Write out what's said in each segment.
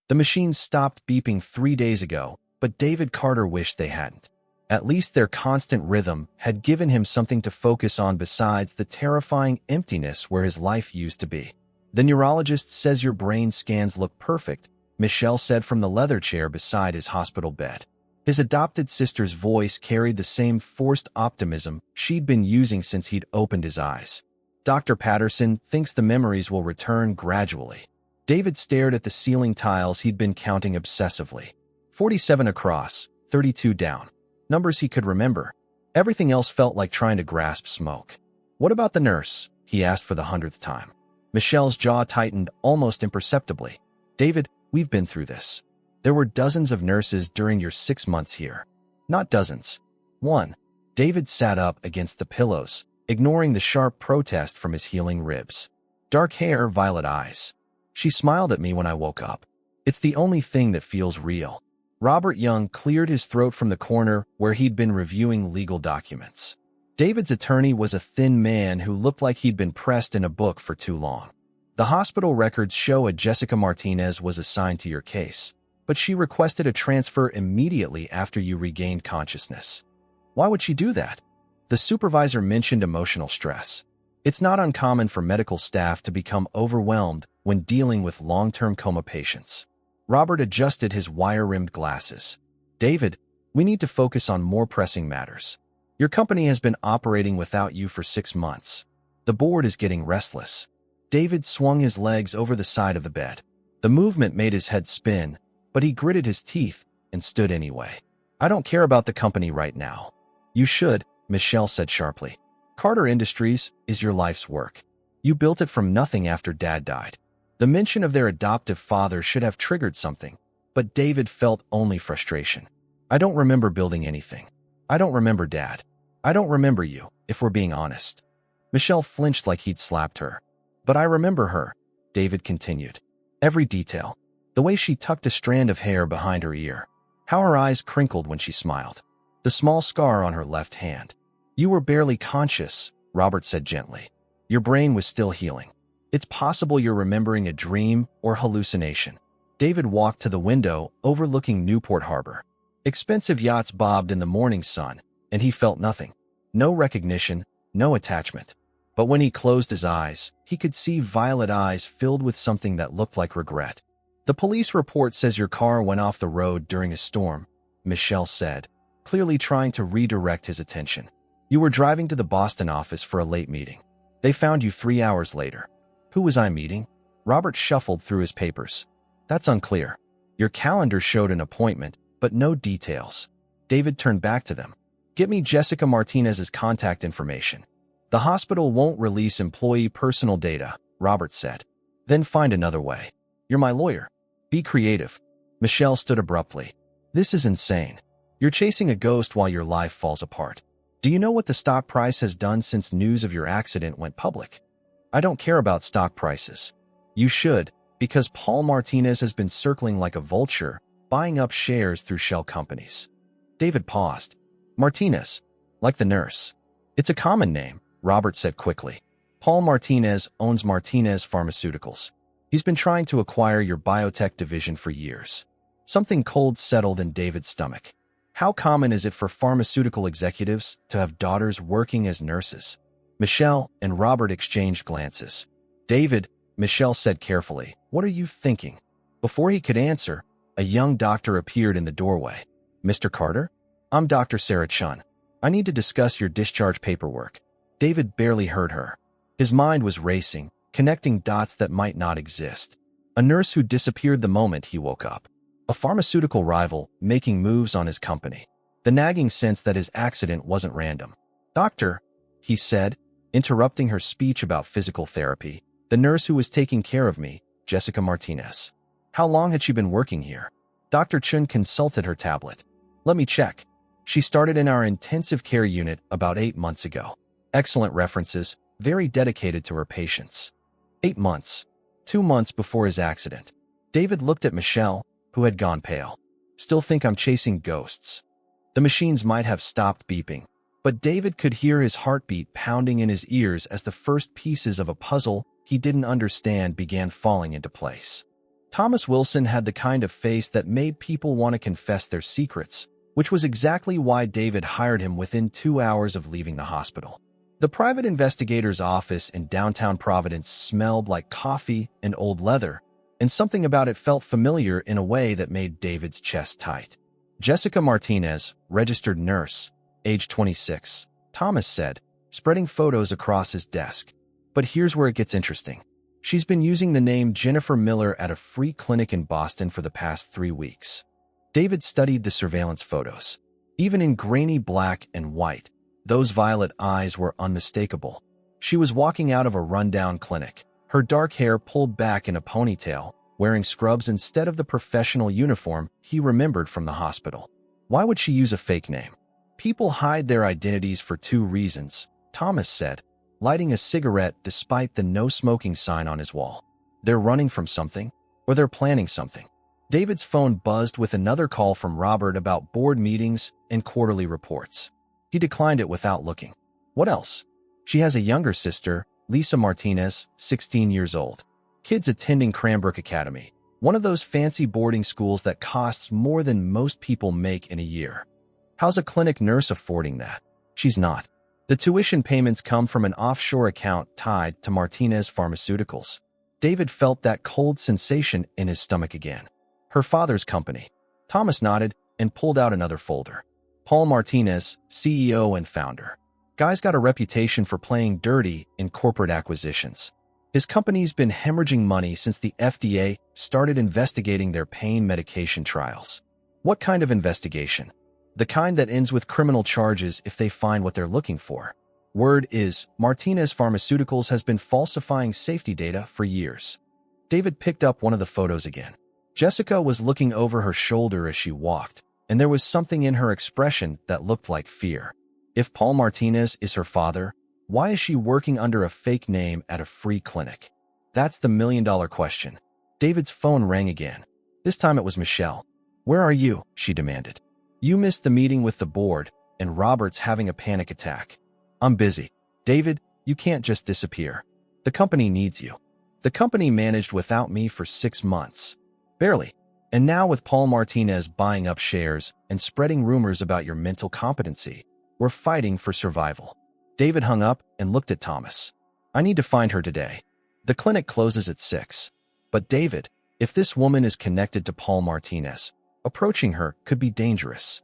The machines stopped beeping 3 days ago, but David Carter wished they hadn't. At least their constant rhythm had given him something to focus on besides the terrifying emptiness where his life used to be. The neurologist says your brain scans look perfect, Michelle said from the leather chair beside his hospital bed. His adopted sister's voice carried the same forced optimism she'd been using since he'd opened his eyes. Dr. Patterson thinks the memories will return gradually. David stared at the ceiling tiles he'd been counting obsessively. 47 across, 32 down. Numbers he could remember. Everything else felt like trying to grasp smoke. What about the nurse? He asked for the 100th time. Michelle's jaw tightened almost imperceptibly. David, we've been through this. There were dozens of nurses during your 6 months here. Not dozens. One. David sat up against the pillows, ignoring the sharp protest from his healing ribs. Dark hair, violet eyes. She smiled at me when I woke up. It's the only thing that feels real. Robert Young cleared his throat from the corner where he'd been reviewing legal documents. David's attorney was a thin man who looked like he'd been pressed in a book for too long. The hospital records show a Jessica Martinez was assigned to your case, but she requested a transfer immediately after you regained consciousness. Why would she do that? The supervisor mentioned emotional stress. It's not uncommon for medical staff to become overwhelmed when dealing with long-term coma patients. Robert adjusted his wire-rimmed glasses. David, we need to focus on more pressing matters. Your company has been operating without you for 6 months. The board is getting restless. David swung his legs over the side of the bed. The movement made his head spin, but he gritted his teeth and stood anyway. I don't care about the company right now. You should, Michelle said sharply. Carter Industries is your life's work. You built it from nothing after Dad died. The mention of their adoptive father should have triggered something, but David felt only frustration. I don't remember building anything. I don't remember Dad. I don't remember you, if we're being honest. Michelle flinched like he'd slapped her. But I remember her, David continued. Every detail. The way she tucked a strand of hair behind her ear. How her eyes crinkled when she smiled. The small scar on her left hand. You were barely conscious, Robert said gently. Your brain was still healing. It's possible you're remembering a dream or hallucination. David walked to the window overlooking Newport Harbor. Expensive yachts bobbed in the morning sun, and he felt nothing. No recognition, no attachment. But when he closed his eyes, he could see violet eyes filled with something that looked like regret. The police report says your car went off the road during a storm, Michelle said, clearly trying to redirect his attention. You were driving to the Boston office for a late meeting. They found you 3 hours later. Who was I meeting? Robert shuffled through his papers. That's unclear. Your calendar showed an appointment, but no details. David turned back to them. Get me Jessica Martinez's contact information. The hospital won't release employee personal data, Robert said. Then find another way. You're my lawyer. Be creative. Michelle stood abruptly. This is insane. You're chasing a ghost while your life falls apart. Do you know what the stock price has done since news of your accident went public? I don't care about stock prices. You should, because Paul Martinez has been circling like a vulture, buying up shares through shell companies. David paused. Martinez, like the nurse. It's a common name, Robert said quickly. Paul Martinez owns Martinez Pharmaceuticals. He's been trying to acquire your biotech division for years. Something cold settled in David's stomach. How common is it for pharmaceutical executives to have daughters working as nurses? Michelle and Robert exchanged glances. David, Michelle said carefully, what are you thinking? Before he could answer, a young doctor appeared in the doorway. Mr. Carter? I'm Dr. Sarah Chun. I need to discuss your discharge paperwork. David barely heard her. His mind was racing, connecting dots that might not exist. A nurse who disappeared the moment he woke up. A pharmaceutical rival making moves on his company. The nagging sense that his accident wasn't random. Doctor, he said, interrupting her speech about physical therapy, the nurse who was taking care of me, Jessica Martinez. How long had she been working here? Dr. Chun consulted her tablet. Let me check. She started in our intensive care unit about 8 months ago. Excellent references, very dedicated to her patients. 8 months. 2 months before his accident. David looked at Michelle, who had gone pale. Still think I'm chasing ghosts. The machines might have stopped beeping, but David could hear his heartbeat pounding in his ears as the first pieces of a puzzle he didn't understand began falling into place. Thomas Wilson had the kind of face that made people want to confess their secrets, which was exactly why David hired him within 2 hours of leaving the hospital. The private investigator's office in downtown Providence smelled like coffee and old leather, and something about it felt familiar in a way that made David's chest tight. Jessica Martinez, registered nurse, age 26, Thomas said, spreading photos across his desk. But here's where it gets interesting. She's been using the name Jennifer Miller at a free clinic in Boston for the past 3 weeks. David studied the surveillance photos. Even in grainy black and white, those violet eyes were unmistakable. She was walking out of a rundown clinic, her dark hair pulled back in a ponytail, wearing scrubs instead of the professional uniform he remembered from the hospital. Why would she use a fake name? People hide their identities for 2 reasons, Thomas said, lighting a cigarette despite the no-smoking sign on his wall. They're running from something, or they're planning something. David's phone buzzed with another call from Robert about board meetings and quarterly reports. He declined it without looking. What else? She has a younger sister, Lisa Martinez, 16 years old. Kids attending Cranbrook Academy, one of those fancy boarding schools that costs more than most people make in a year. How's a clinic nurse affording that? She's not. The tuition payments come from an offshore account tied to Martinez Pharmaceuticals. David felt that cold sensation in his stomach again. Her father's company. Thomas nodded and pulled out another folder. Paul Martinez, CEO and founder. Guy's got a reputation for playing dirty in corporate acquisitions. His company's been hemorrhaging money since the FDA started investigating their pain medication trials. What kind of investigation? The kind that ends with criminal charges if they find what they're looking for. Word is, Martinez Pharmaceuticals has been falsifying safety data for years. David picked up one of the photos again. Jessica was looking over her shoulder as she walked, and there was something in her expression that looked like fear. If Paul Martinez is her father, why is she working under a fake name at a free clinic? That's the million-dollar question. David's phone rang again. This time it was Michelle. Where are you? She demanded. You missed the meeting with the board, and Robert's having a panic attack. I'm busy. David, you can't just disappear. The company needs you. The company managed without me for 6 months. Barely. And now with Paul Martinez buying up shares and spreading rumors about your mental competency, we're fighting for survival. David hung up and looked at Thomas. I need to find her today. The clinic closes at 6. But David, if this woman is connected to Paul Martinez, approaching her could be dangerous.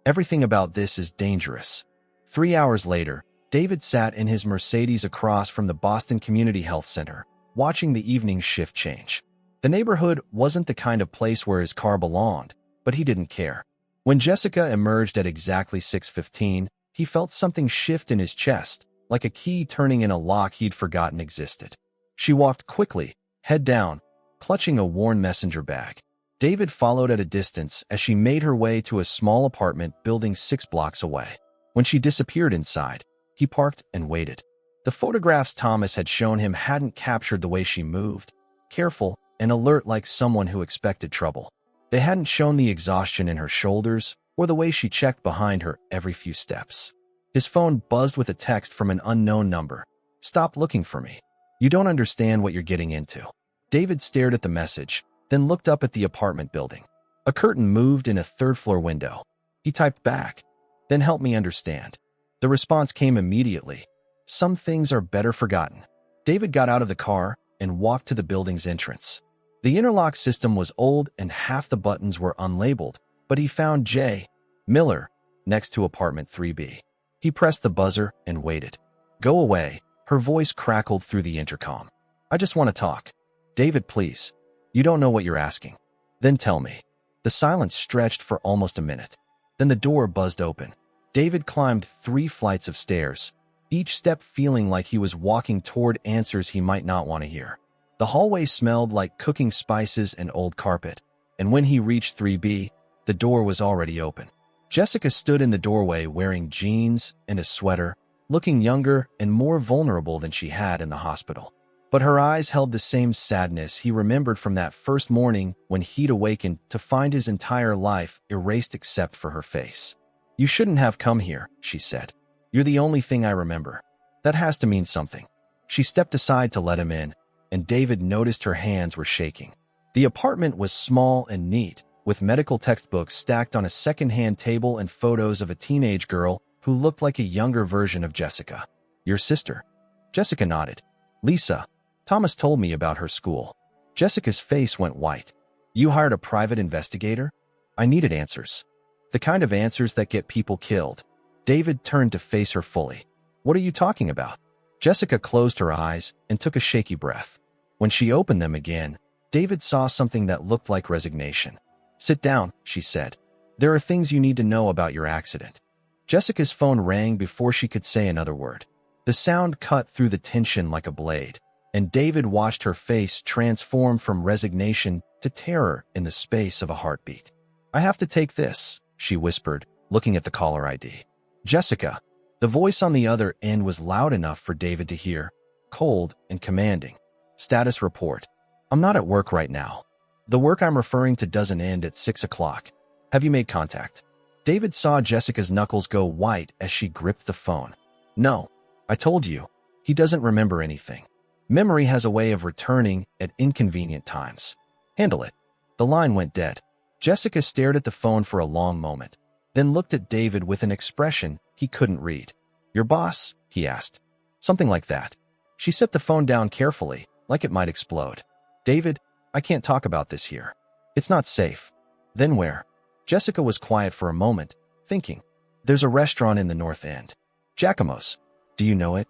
Everything about this is dangerous. 3 hours later, David sat in his Mercedes across from the Boston Community Health Center, watching the evening shift change. The neighborhood wasn't the kind of place where his car belonged, but he didn't care. When Jessica emerged at exactly 6:15, he felt something shift in his chest, like a key turning in a lock he'd forgotten existed. She walked quickly, head down, clutching a worn messenger bag. David followed at a distance as she made her way to a small apartment building 6 blocks away. When she disappeared inside, he parked and waited. The photographs Thomas had shown him hadn't captured the way she moved, careful and alert like someone who expected trouble. They hadn't shown the exhaustion in her shoulders or the way she checked behind her every few steps. His phone buzzed with a text from an unknown number. Stop looking for me. You don't understand what you're getting into. David stared at the message, then looked up at the apartment building. A curtain moved in a 3rd-floor window. He typed back, then help me understand. The response came immediately. Some things are better forgotten. David got out of the car and walked to the building's entrance. The interlock system was old and half the buttons were unlabeled, but he found J. Miller next to apartment 3B. He pressed the buzzer and waited. Go away, her voice crackled through the intercom. I just want to talk. David, please. You don't know what you're asking. Then tell me. The silence stretched for almost a minute. Then the door buzzed open. David climbed 3 flights of stairs, each step feeling like he was walking toward answers he might not want to hear. The hallway smelled like cooking spices and old carpet, and when he reached 3B, the door was already open. Jessica stood in the doorway wearing jeans and a sweater, looking younger and more vulnerable than she had in the hospital. But her eyes held the same sadness he remembered from that first morning when he'd awakened to find his entire life erased except for her face. You shouldn't have come here, she said. You're the only thing I remember. That has to mean something. She stepped aside to let him in, and David noticed her hands were shaking. The apartment was small and neat, with medical textbooks stacked on a second-hand table and photos of a teenage girl who looked like a younger version of Jessica. Your sister? Jessica nodded. Lisa. Thomas told me about her school. Jessica's face went white. You hired a private investigator? I needed answers. The kind of answers that get people killed. David turned to face her fully. What are you talking about? Jessica closed her eyes and took a shaky breath. When she opened them again, David saw something that looked like resignation. Sit down, she said. There are things you need to know about your accident. Jessica's phone rang before she could say another word. The sound cut through the tension like a blade, and David watched her face transform from resignation to terror in the space of a heartbeat. I have to take this, she whispered, looking at the caller ID. Jessica. The voice on the other end was loud enough for David to hear, cold and commanding. Status report. I'm not at work right now. The work I'm referring to doesn't end at 6 o'clock. Have you made contact? David saw Jessica's knuckles go white as she gripped the phone. No. I told you. He doesn't remember anything. Memory has a way of returning at inconvenient times. Handle it. The line went dead. Jessica stared at the phone for a long moment, then looked at David with an expression he couldn't read. Your boss? He asked. Something like that. She set the phone down carefully, like it might explode. David, I can't talk about this here. It's not safe. Then where? Jessica was quiet for a moment, thinking. There's a restaurant in the North End. Giacomo's. Do you know it?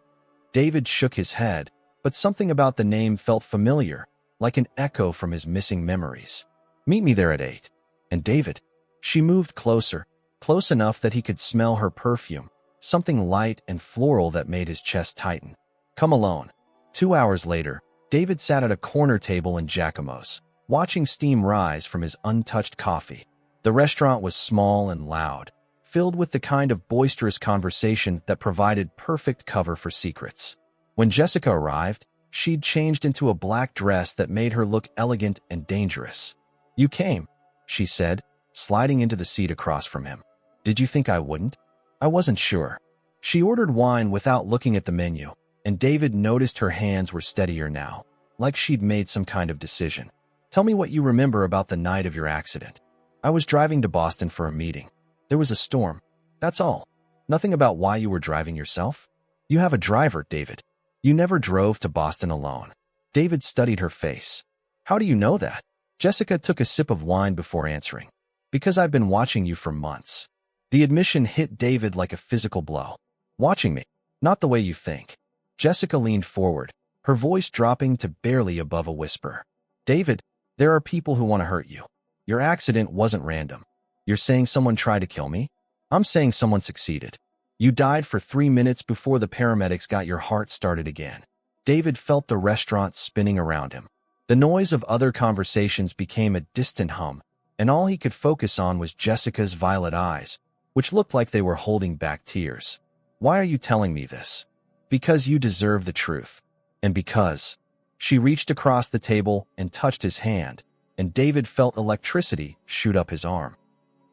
David shook his head, but something about the name felt familiar, like an echo from his missing memories. Meet me there at 8. And David. She moved closer, close enough that he could smell her perfume, something light and floral that made his chest tighten. Come alone. 2 hours later, David sat at a corner table in Giacomo's, watching steam rise from his untouched coffee. The restaurant was small and loud, filled with the kind of boisterous conversation that provided perfect cover for secrets. When Jessica arrived, she'd changed into a black dress that made her look elegant and dangerous. You came, she said, sliding into the seat across from him. Did you think I wouldn't? I wasn't sure. She ordered wine without looking at the menu, and David noticed her hands were steadier now, like she'd made some kind of decision. Tell me what you remember about the night of your accident. I was driving to Boston for a meeting. There was a storm. That's all. Nothing about why you were driving yourself? You have a driver, David. You never drove to Boston alone. David studied her face. How do you know that? Jessica took a sip of wine before answering. Because I've been watching you for months. The admission hit David like a physical blow. Watching me. Not the way you think. Jessica leaned forward, her voice dropping to barely above a whisper. David, there are people who want to hurt you. Your accident wasn't random. You're saying someone tried to kill me? I'm saying someone succeeded. You died for 3 minutes before the paramedics got your heart started again. David felt the restaurant spinning around him. The noise of other conversations became a distant hum, and all he could focus on was Jessica's violet eyes, which looked like they were holding back tears. Why are you telling me this? Because you deserve the truth. And because. She reached across the table and touched his hand, and David felt electricity shoot up his arm.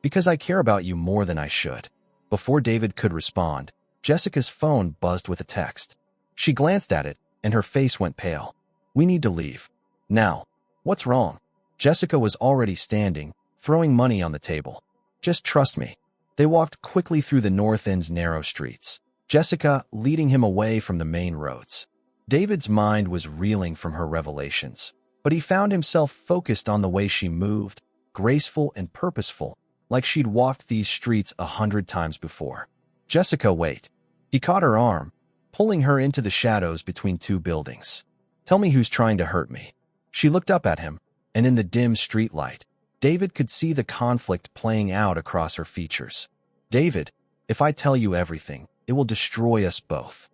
Because I care about you more than I should. Before David could respond, Jessica's phone buzzed with a text. She glanced at it, and her face went pale. We need to leave. Now. What's wrong? Jessica was already standing, throwing money on the table. Just trust me. They walked quickly through the North End's narrow streets, Jessica leading him away from the main roads. David's mind was reeling from her revelations, but he found himself focused on the way she moved, graceful and purposeful, like she'd walked these streets 100 times before. Jessica, wait. He caught her arm, pulling her into the shadows between 2 buildings. Tell me who's trying to hurt me. She looked up at him, and in the dim streetlight, David could see the conflict playing out across her features. David, if I tell you everything, it will destroy us both.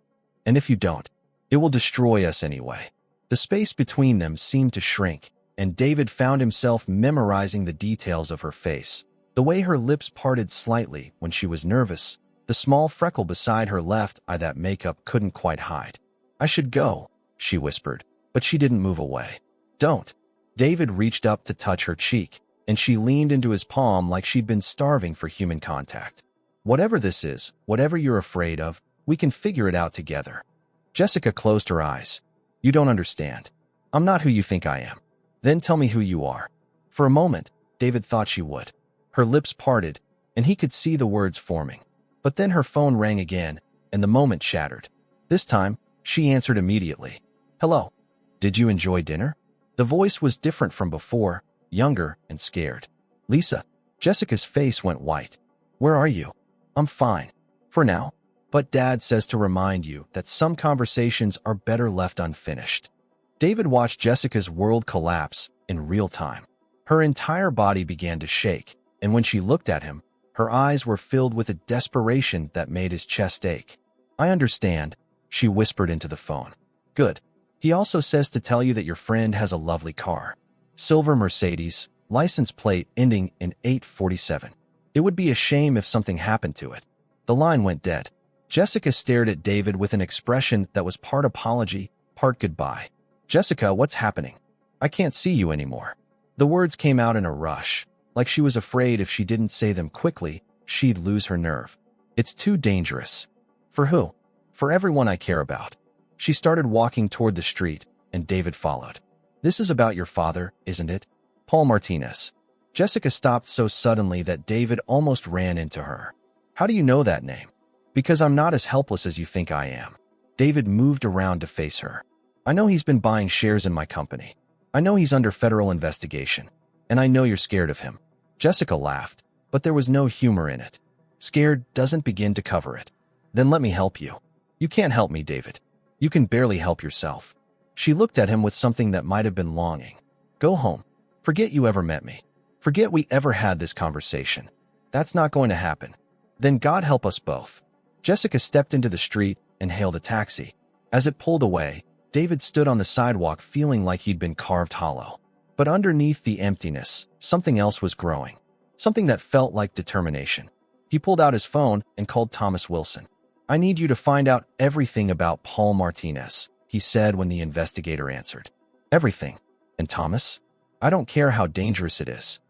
And if you don't, it will destroy us anyway. The space between them seemed to shrink, and David found himself memorizing the details of her face. The way her lips parted slightly when she was nervous, the small freckle beside her left eye that makeup couldn't quite hide. I should go, she whispered, but she didn't move away. Don't. David reached up to touch her cheek, and she leaned into his palm like she'd been starving for human contact. Whatever this is, whatever you're afraid of, we can figure it out together. Jessica closed her eyes. You don't understand. I'm not who you think I am. Then tell me who you are." For a moment, David thought she would. Her lips parted, and he could see the words forming. But then her phone rang again, and the moment shattered. This time, she answered immediately. "Hello. Did you enjoy dinner?" The voice was different from before, younger and scared. "Lisa." Jessica's face went white. "Where are you?" "I'm fine. For now. But Dad says to remind you that some conversations are better left unfinished." David watched Jessica's world collapse in real time. Her entire body began to shake, and when she looked at him, her eyes were filled with a desperation that made his chest ache. "I understand," she whispered into the phone. "Good. He also says to tell you that your friend has a lovely car. Silver Mercedes, license plate ending in 847. It would be a shame if something happened to it." The line went dead. Jessica stared at David with an expression that was part apology, part goodbye. "Jessica, what's happening? I can't see you anymore." The words came out in a rush, like she was afraid if she didn't say them quickly, she'd lose her nerve. "It's too dangerous." "For who?" "For everyone I care about." She started walking toward the street, and David followed. "This is about your father, isn't it? Paul Martinez." Jessica stopped so suddenly that David almost ran into her. "How do you know that name?" "Because I'm not as helpless as you think I am." David moved around to face her. "I know he's been buying shares in my company. I know he's under federal investigation. And I know you're scared of him." Jessica laughed, but there was no humor in it. "Scared doesn't begin to cover it." "Then let me help you." "You can't help me, David. You can barely help yourself." She looked at him with something that might have been longing. "Go home. Forget you ever met me. Forget we ever had this conversation. That's not going to happen. Then God help us both." Jessica stepped into the street and hailed a taxi. As it pulled away, David stood on the sidewalk feeling like he'd been carved hollow. But underneath the emptiness, something else was growing. Something that felt like determination. He pulled out his phone and called Thomas Wilson. "I need you to find out everything about Paul Martinez," he said when the investigator answered. "Everything. And Thomas? I don't care how dangerous it is."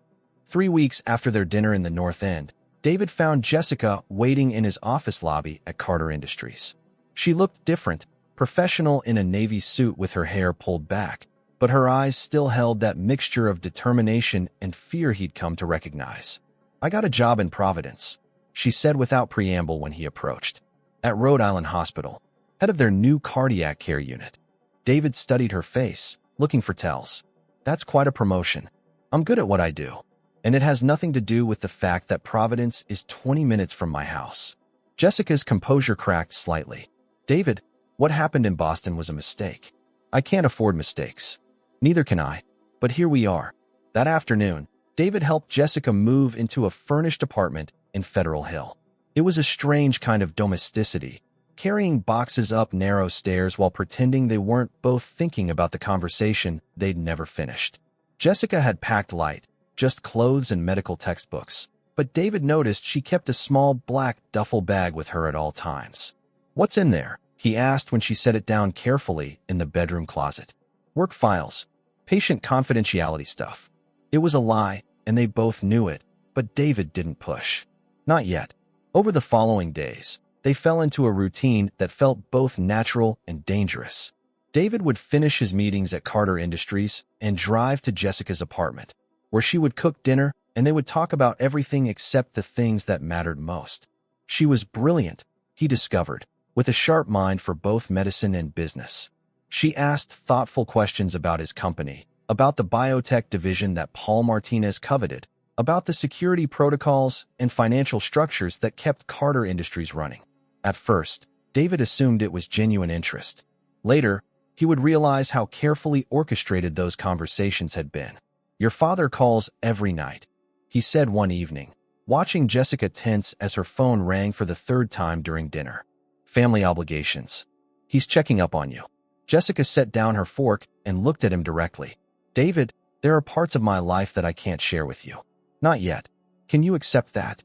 3 weeks after their dinner in the North End, David found Jessica waiting in his office lobby at Carter Industries. She looked different, professional in a navy suit with her hair pulled back, but her eyes still held that mixture of determination and fear he'd come to recognize. "I got a job in Providence," she said without preamble when he approached. "At Rhode Island Hospital, head of their new cardiac care unit." David studied her face, looking for tells. "That's quite a promotion. I'm good at what I do. And it has nothing to do with the fact that Providence is 20 minutes from my house." Jessica's composure cracked slightly. "David, what happened in Boston was a mistake. I can't afford mistakes. Neither can I. But here we are." That afternoon, David helped Jessica move into a furnished apartment in Federal Hill. It was a strange kind of domesticity, carrying boxes up narrow stairs while pretending they weren't both thinking about the conversation they'd never finished. Jessica had packed light, just clothes and medical textbooks, but David noticed she kept a small black duffel bag with her at all times. "What's in there?" he asked when she set it down carefully in the bedroom closet. "Work files. Patient confidentiality stuff." It was a lie, and they both knew it, but David didn't push. Not yet. Over the following days, they fell into a routine that felt both natural and dangerous. David would finish his meetings at Carter Industries and drive to Jessica's apartment, where she would cook dinner and they would talk about everything except the things that mattered most. She was brilliant, he discovered, with a sharp mind for both medicine and business. She asked thoughtful questions about his company, about the biotech division that Paul Martinez coveted, about the security protocols and financial structures that kept Carter Industries running. At first, David assumed it was genuine interest. Later, he would realize how carefully orchestrated those conversations had been. "Your father calls every night," he said one evening, watching Jessica tense as her phone rang for the third time during dinner. "Family obligations. He's checking up on you." Jessica set down her fork and looked at him directly. "David, there are parts of my life that I can't share with you." "Not yet. Can you accept that?"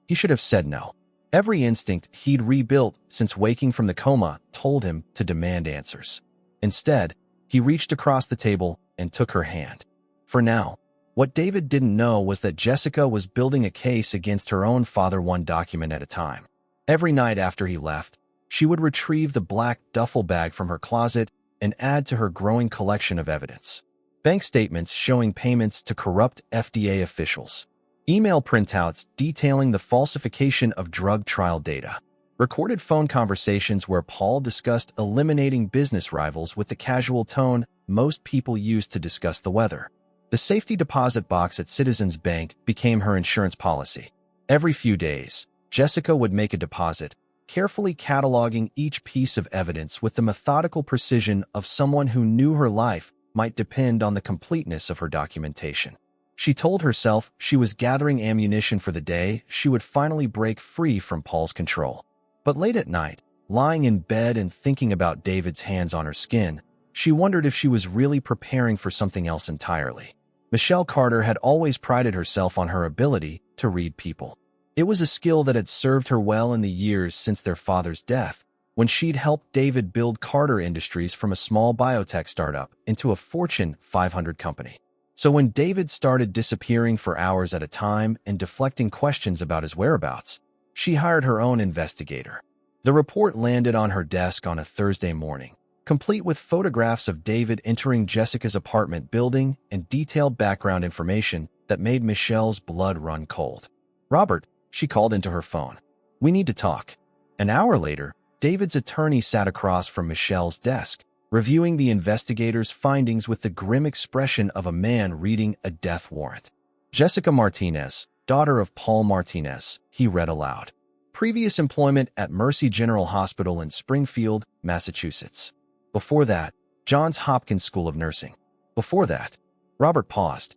He should have said no. Every instinct he'd rebuilt since waking from the coma told him to demand answers. Instead, he reached across the table and took her hand. For now, what David didn't know was that Jessica was building a case against her own father, one document at a time. Every night after he left, she would retrieve the black duffel bag from her closet and add to her growing collection of evidence. bank statements showing payments to corrupt FDA officials, email printouts detailing the falsification of drug trial data, recorded phone conversations where Paul discussed eliminating business rivals with the casual tone most people use to discuss the weather. The safety deposit box at Citizens Bank became her insurance policy. Every few days, Jessica would make a deposit, carefully cataloging each piece of evidence with the methodical precision of someone who knew her life might depend on the completeness of her documentation. She told herself she was gathering ammunition for the day she would finally break free from Paul's control. But late at night, lying in bed and thinking about David's hands on her skin, she wondered if she was really preparing for something else entirely. Michelle Carter had always prided herself on her ability to read people. It was a skill that had served her well in the years since their father's death, when she'd helped David build Carter Industries from a small biotech startup into a Fortune 500 company. So when David started disappearing for hours at a time and deflecting questions about his whereabouts, she hired her own investigator. The report landed on her desk on a Thursday morning, complete with photographs of David entering Jessica's apartment building and detailed background information that made Michelle's blood run cold. "Robert," she called into her phone. "We need to talk." An hour later, David's attorney sat across from Michelle's desk, reviewing the investigator's findings with the grim expression of a man reading a death warrant. "Jessica Martinez, daughter of Paul Martinez," he read aloud. "Previous employment at Mercy General Hospital in Springfield, Massachusetts. Before that, Johns Hopkins School of Nursing. Before that." Robert paused.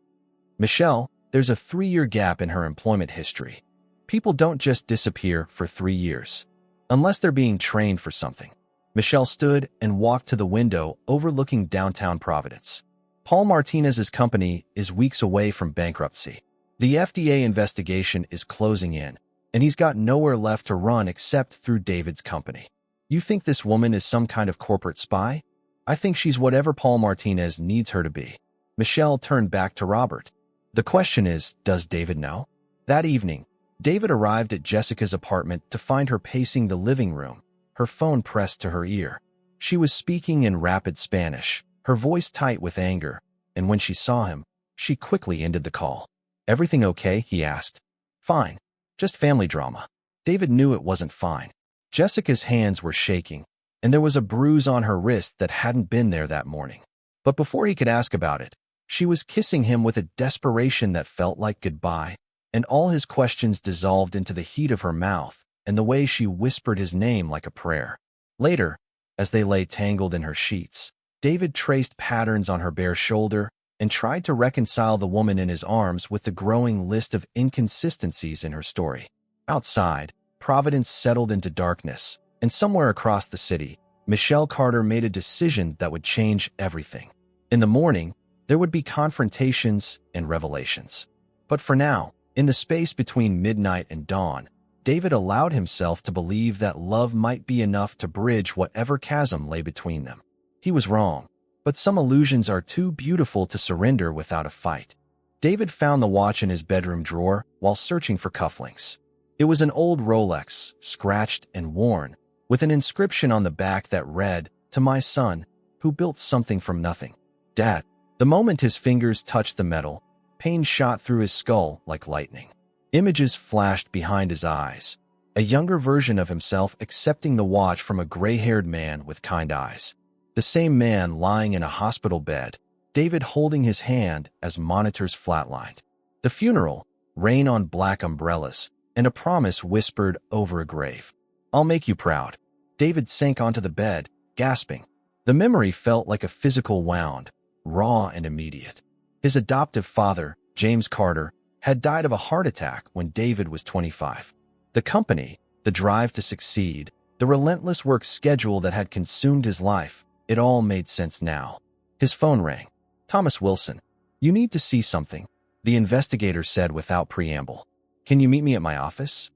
"Michelle, there's a 3-year gap in her employment history. People don't just disappear for 3 years. Unless they're being trained for something." Michelle stood and walked to the window overlooking downtown Providence. "Paul Martinez's company is weeks away from bankruptcy. The FDA investigation is closing in, and he's got nowhere left to run except through David's company. You think this woman is some kind of corporate spy? I think she's whatever Paul Martinez needs her to be." Michelle turned back to Robert. "The question is, does David know?" That evening, David arrived at Jessica's apartment to find her pacing the living room, her phone pressed to her ear. She was speaking in rapid Spanish, her voice tight with anger, and when she saw him, she quickly ended the call. "Everything okay?" he asked. "Fine. Just family drama." David knew it wasn't fine. Jessica's hands were shaking, and there was a bruise on her wrist that hadn't been there that morning. But before he could ask about it, she was kissing him with a desperation that felt like goodbye, and all his questions dissolved into the heat of her mouth and the way she whispered his name like a prayer. Later, as they lay tangled in her sheets, David traced patterns on her bare shoulder and tried to reconcile the woman in his arms with the growing list of inconsistencies in her story. Outside, Providence settled into darkness, and somewhere across the city, Michelle Carter made a decision that would change everything. In the morning, there would be confrontations and revelations. But for now, in the space between midnight and dawn, David allowed himself to believe that love might be enough to bridge whatever chasm lay between them. He was wrong, but some illusions are too beautiful to surrender without a fight. David found the watch in his bedroom drawer while searching for cufflinks. It was an old Rolex, scratched and worn, with an inscription on the back that read, "To my son, who built something from nothing. Dad." The moment his fingers touched the metal, pain shot through his skull like lightning. Images flashed behind his eyes, a younger version of himself accepting the watch from a gray-haired man with kind eyes. The same man lying in a hospital bed, David holding his hand as monitors flatlined. The funeral, rain on black umbrellas, and a promise whispered over a grave. "I'll make you proud." David sank onto the bed, gasping. The memory felt like a physical wound, raw and immediate. His adoptive father, James Carter, had died of a heart attack when David was 25. The company, the drive to succeed, the relentless work schedule that had consumed his life, it all made sense now. His phone rang. "Thomas Wilson, you need to see something," the investigator said without preamble. "Can you meet me at my office?"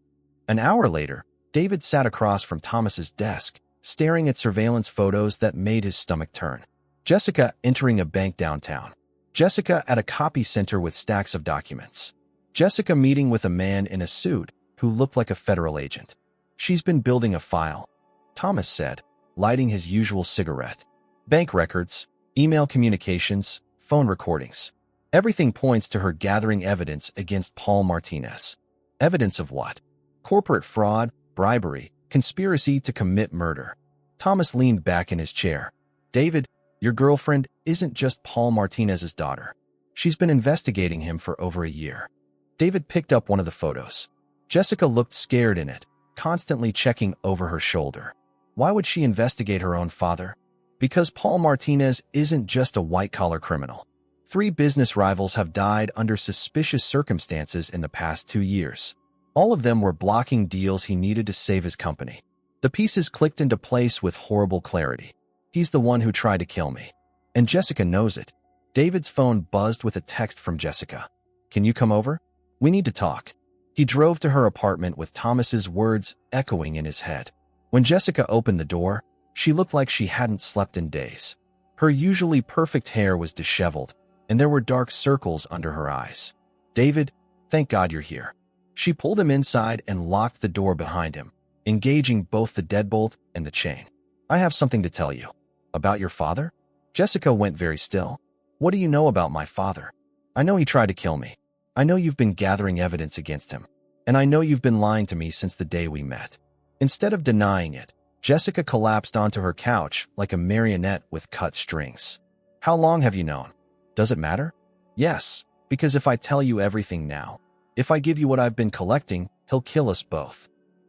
An hour later, David sat across from Thomas's desk, staring at surveillance photos that made his stomach turn. Jessica entering a bank downtown. Jessica at a copy center with stacks of documents. Jessica meeting with a man in a suit who looked like a federal agent. "She's been building a file," Thomas said, lighting his usual cigarette. "Bank records, email communications, phone recordings. Everything points to her gathering evidence against Paul Martinez. Evidence of what? Corporate fraud, bribery, conspiracy to commit murder. Thomas leaned back in his chair. David, your girlfriend isn't just Paul Martinez's daughter. She's been investigating him for over a year. David picked up one of the photos. Jessica looked scared in it, constantly checking over her shoulder. Why would she investigate her own father? Because Paul Martinez isn't just a white-collar criminal. 3 business rivals have died under suspicious circumstances in the past 2 years. All of them were blocking deals he needed to save his company. The pieces clicked into place with horrible clarity. He's the one who tried to kill me. And Jessica knows it. David's phone buzzed with a text from Jessica. Can you come over? We need to talk. He drove to her apartment with Thomas's words echoing in his head. When Jessica opened the door, she looked like she hadn't slept in days. Her usually perfect hair was disheveled, and there were dark circles under her eyes. David, thank God you're here. She pulled him inside and locked the door behind him, engaging both the deadbolt and the chain. I have something to tell you. About your father? Jessica went very still. What do you know about my father? I know he tried to kill me. I know you've been gathering evidence against him. And I know you've been lying to me since the day we met. Instead of denying it, Jessica collapsed onto her couch like a marionette with cut strings. How long have you known? Does it matter? Yes, because if I tell you everything now, if I give you what I've been collecting, he'll kill us both.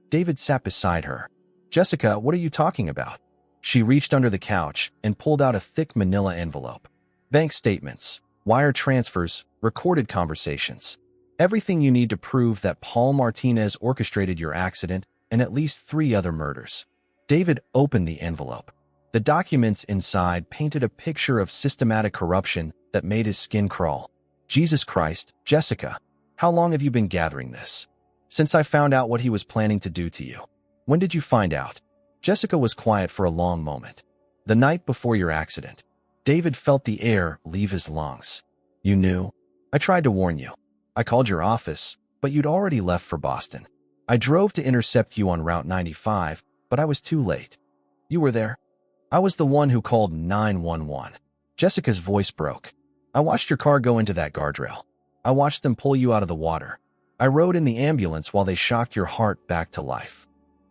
David sat beside her. Jessica, what are you talking about? She reached under the couch and pulled out a thick manila envelope. Bank statements, wire transfers, recorded conversations. Everything you need to prove that Paul Martinez orchestrated your accident and at least 3 other murders. David opened the envelope. The documents inside painted a picture of systematic corruption that made his skin crawl. Jesus Christ, Jessica, how long have you been gathering this? Since I found out what he was planning to do to you. When did you find out? Jessica was quiet for a long moment. The night before your accident. David felt the air leave his lungs. You knew? I tried to warn you. I called your office, but you'd already left for Boston. I drove to intercept you on Route 95, but I was too late. You were there? I was the one who called 911. Jessica's voice broke. I watched your car go into that guardrail. I watched them pull you out of the water. I rode in the ambulance while they shocked your heart back to life.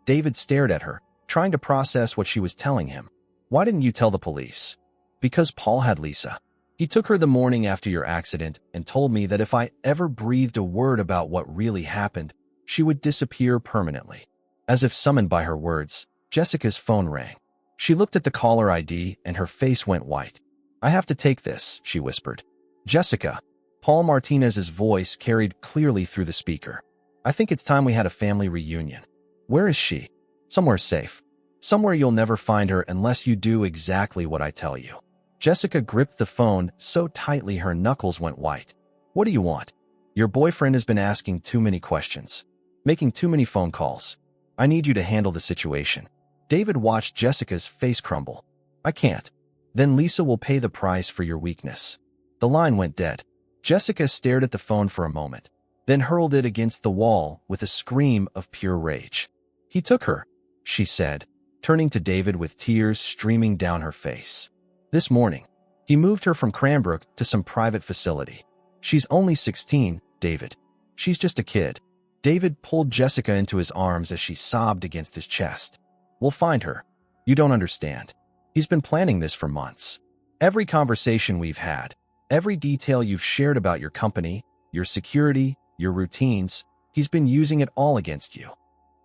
David stared at her, trying to process what she was telling him. Why didn't you tell the police? Because Paul had Lisa. He took her the morning after your accident and told me that if I ever breathed a word about what really happened, she would disappear permanently. As if summoned by her words, Jessica's phone rang. She looked at the caller ID and her face went white. I have to take this, she whispered. Jessica. Paul Martinez's voice carried clearly through the speaker. I think it's time we had a family reunion. Where is she? Somewhere safe. Somewhere you'll never find her unless you do exactly what I tell you. Jessica gripped the phone so tightly her knuckles went white. What do you want? Your boyfriend has been asking too many questions, making too many phone calls. I need you to handle the situation. David watched Jessica's face crumble. I can't. Then Lisa will pay the price for your weakness. The line went dead. Jessica stared at the phone for a moment, then hurled it against the wall with a scream of pure rage. He took her, she said, turning to David with tears streaming down her face. This morning, he moved her from Cranbrook to some private facility. She's only 16, David. She's just a kid. David pulled Jessica into his arms as she sobbed against his chest. We'll find her. You don't understand. He's been planning this for months. Every conversation we've had, every detail you've shared about your company, your security, your routines, he's been using it all against you.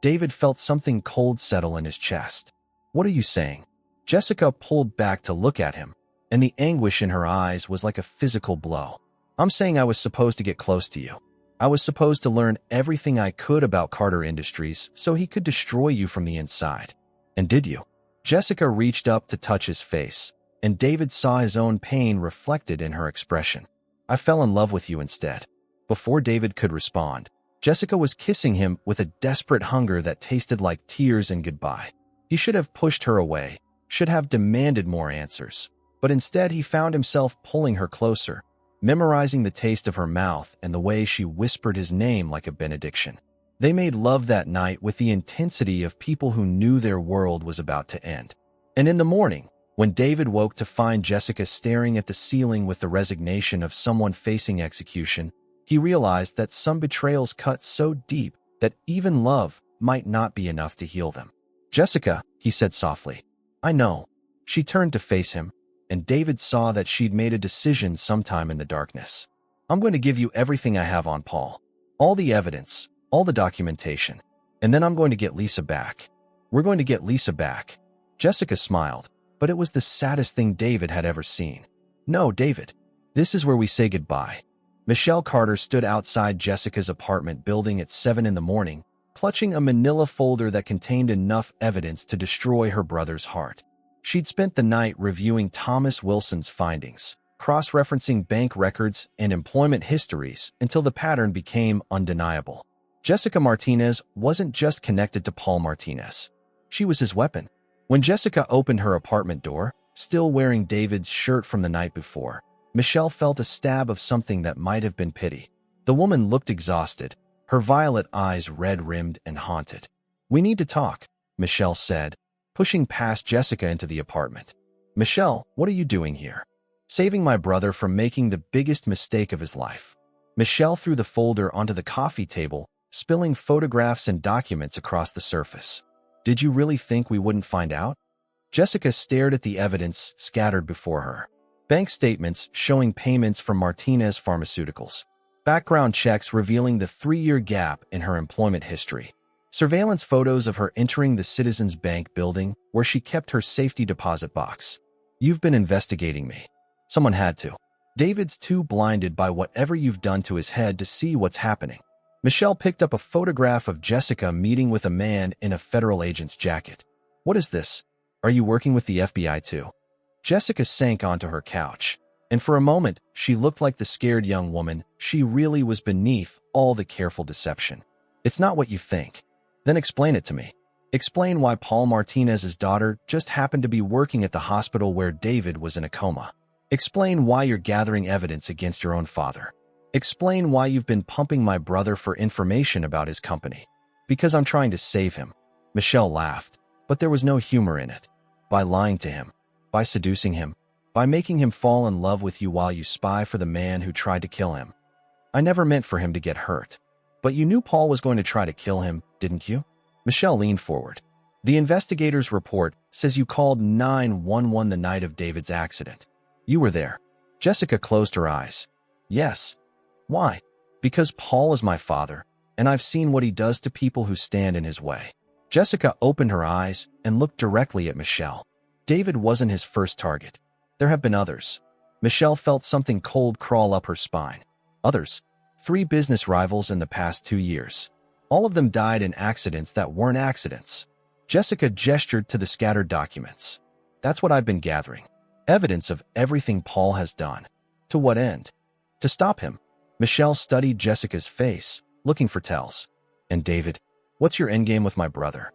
David felt something cold settle in his chest. What are you saying? Jessica pulled back to look at him, and the anguish in her eyes was like a physical blow. I'm saying I was supposed to get close to you. I was supposed to learn everything I could about Carter Industries so he could destroy you from the inside. And did you? Jessica reached up to touch his face, and David saw his own pain reflected in her expression. I fell in love with you instead. Before David could respond, Jessica was kissing him with a desperate hunger that tasted like tears and goodbye. He should have pushed her away, should have demanded more answers, but instead he found himself pulling her closer, memorizing the taste of her mouth and the way she whispered his name like a benediction. They made love that night with the intensity of people who knew their world was about to end. And in the morning, When David woke to find Jessica staring at the ceiling with the resignation of someone facing execution, he realized that some betrayals cut so deep that even love might not be enough to heal them. "Jessica," he said softly. "I know." She turned to face him, and David saw that she'd made a decision sometime in the darkness. "I'm going to give you everything I have on Paul. All the evidence, all the documentation. And then I'm going to get Lisa back. We're going to get Lisa back." Jessica smiled, but it was the saddest thing David had ever seen. "No, David. This is where we say goodbye." Michelle Carter stood outside Jessica's apartment building at 7 in the morning, clutching a manila folder that contained enough evidence to destroy her brother's heart. She'd spent the night reviewing Thomas Wilson's findings, cross-referencing bank records and employment histories until the pattern became undeniable. Jessica Martinez wasn't just connected to Paul Martinez. She was his weapon. When Jessica opened her apartment door, still wearing David's shirt from the night before, Michelle felt a stab of something that might have been pity. The woman looked exhausted, her violet eyes red-rimmed and haunted. "We need to talk," Michelle said, pushing past Jessica into the apartment. "Michelle, what are you doing here?" "Saving my brother from making the biggest mistake of his life." Michelle threw the folder onto the coffee table, spilling photographs and documents across the surface. "Did you really think we wouldn't find out?" Jessica stared at the evidence scattered before her. Bank statements showing payments from Martinez Pharmaceuticals. Background checks revealing the 3-year gap in her employment history. Surveillance photos of her entering the Citizens Bank building where she kept her safety deposit box. "You've been investigating me." Someone had to. David's too blinded by whatever you've done to his head to see what's happening. Michelle picked up a photograph of Jessica meeting with a man in a federal agent's jacket. "What is this? Are you working with the FBI too?" Jessica sank onto her couch, and for a moment, she looked like the scared young woman she really was beneath all the careful deception. "It's not what you think." "Then explain it to me. Explain why Paul Martinez's daughter just happened to be working at the hospital where David was in a coma. Explain why you're gathering evidence against your own father. Explain why you've been pumping my brother for information about his company." "Because I'm trying to save him." Michelle laughed, but there was no humor in it. "By lying to him. By seducing him. By making him fall in love with you while you spy for the man who tried to kill him. I never meant for him to get hurt. But you knew Paul was going to try to kill him, didn't you?" Michelle leaned forward. "The investigator's report says you called 911 the night of David's accident. You were there." Jessica closed her eyes. "Yes." "Why?" "Because Paul is my father, and I've seen what he does to people who stand in his way." Jessica opened her eyes and looked directly at Michelle. David wasn't his first target. There have been others. Michelle felt something cold crawl up her spine. Others. 3 business rivals in the past 2 years. All of them died in accidents that weren't accidents. Jessica gestured to the scattered documents. "That's what I've been gathering. Evidence of everything Paul has done. To what end? To stop him." Michelle studied Jessica's face, looking for tells. "And David, what's your endgame with my brother?"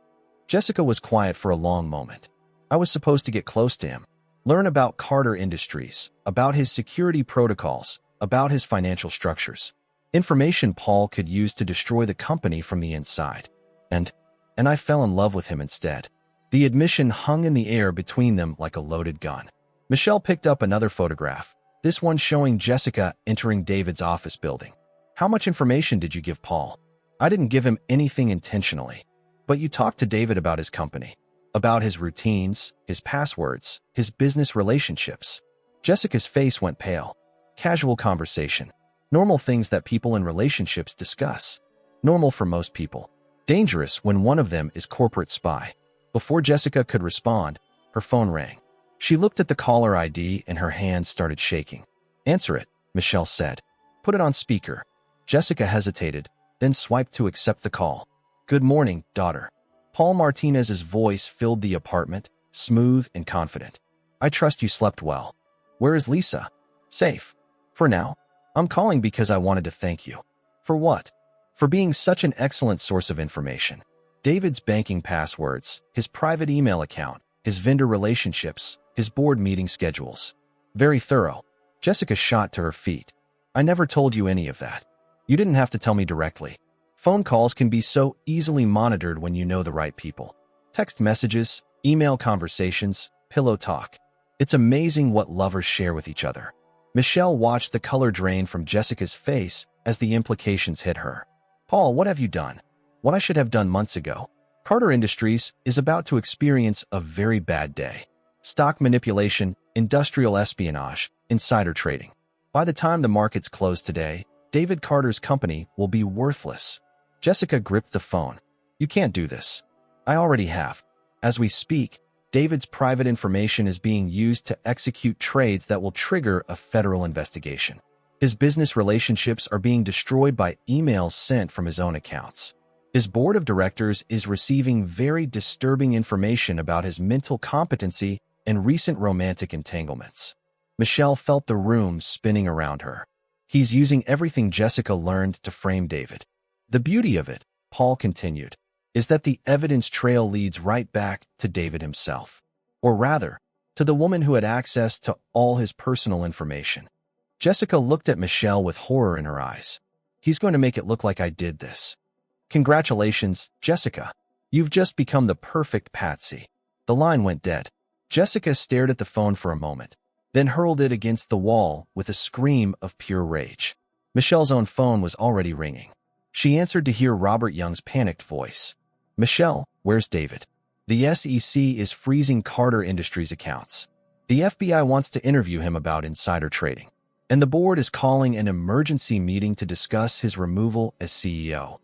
Jessica was quiet for a long moment. "I was supposed to get close to him. Learn about Carter Industries, about his security protocols, about his financial structures. Information Paul could use to destroy the company from the inside. And I fell in love with him instead." The admission hung in the air between them like a loaded gun. Michelle picked up another photograph, this one showing Jessica entering David's office building. "How much information did you give Paul?" "I didn't give him anything intentionally. But you talked to David about his company. About his routines, his passwords, his business relationships." Jessica's face went pale. Casual conversation. Normal things that people in relationships discuss. Normal for most people. Dangerous when one of them is corporate spy. Before Jessica could respond, her phone rang. She looked at the caller ID and her hands started shaking. "Answer it," Michelle said. "Put it on speaker." Jessica hesitated, then swiped to accept the call. "Good morning, daughter." Paul Martinez's voice filled the apartment, smooth and confident. "I trust you slept well. Where is Lisa?" "Safe. For now. I'm calling because I wanted to thank you." "For what?" "For being such an excellent source of information. David's banking passwords, his private email account, his vendor relationships, his board meeting schedules. Very thorough." Jessica shot to her feet. "I never told you any of that. You didn't have to tell me directly. Phone calls can be so easily monitored when you know the right people. Text messages, email conversations, pillow talk. It's amazing what lovers share with each other. Michelle watched the color drain from Jessica's face as the implications hit her. Paul, what have you done? What I should have done months ago. Carter Industries is about to experience a very bad day. Stock manipulation, industrial espionage, insider trading. By the time the markets close today, David Carter's company will be worthless. Jessica gripped the phone. You can't do this. I already have. As we speak, David's private information is being used to execute trades that will trigger a federal investigation. His business relationships are being destroyed by emails sent from his own accounts. His board of directors is receiving very disturbing information about his mental competency and recent romantic entanglements. Michelle felt the room spinning around her. He's using everything Jessica learned to frame David. The beauty of it, Paul continued, is that the evidence trail leads right back to David himself. Or rather, to the woman who had access to all his personal information. Jessica looked at Michelle with horror in her eyes. He's going to make it look like I did this. Congratulations, Jessica. You've just become the perfect patsy. The line went dead. Jessica stared at the phone for a moment, then hurled it against the wall with a scream of pure rage. Michelle's own phone was already ringing. She answered to hear Robert Young's panicked voice. Michelle, where's David? The SEC is freezing Carter Industries accounts. The FBI wants to interview him about insider trading. And the board is calling an emergency meeting to discuss his removal as CEO.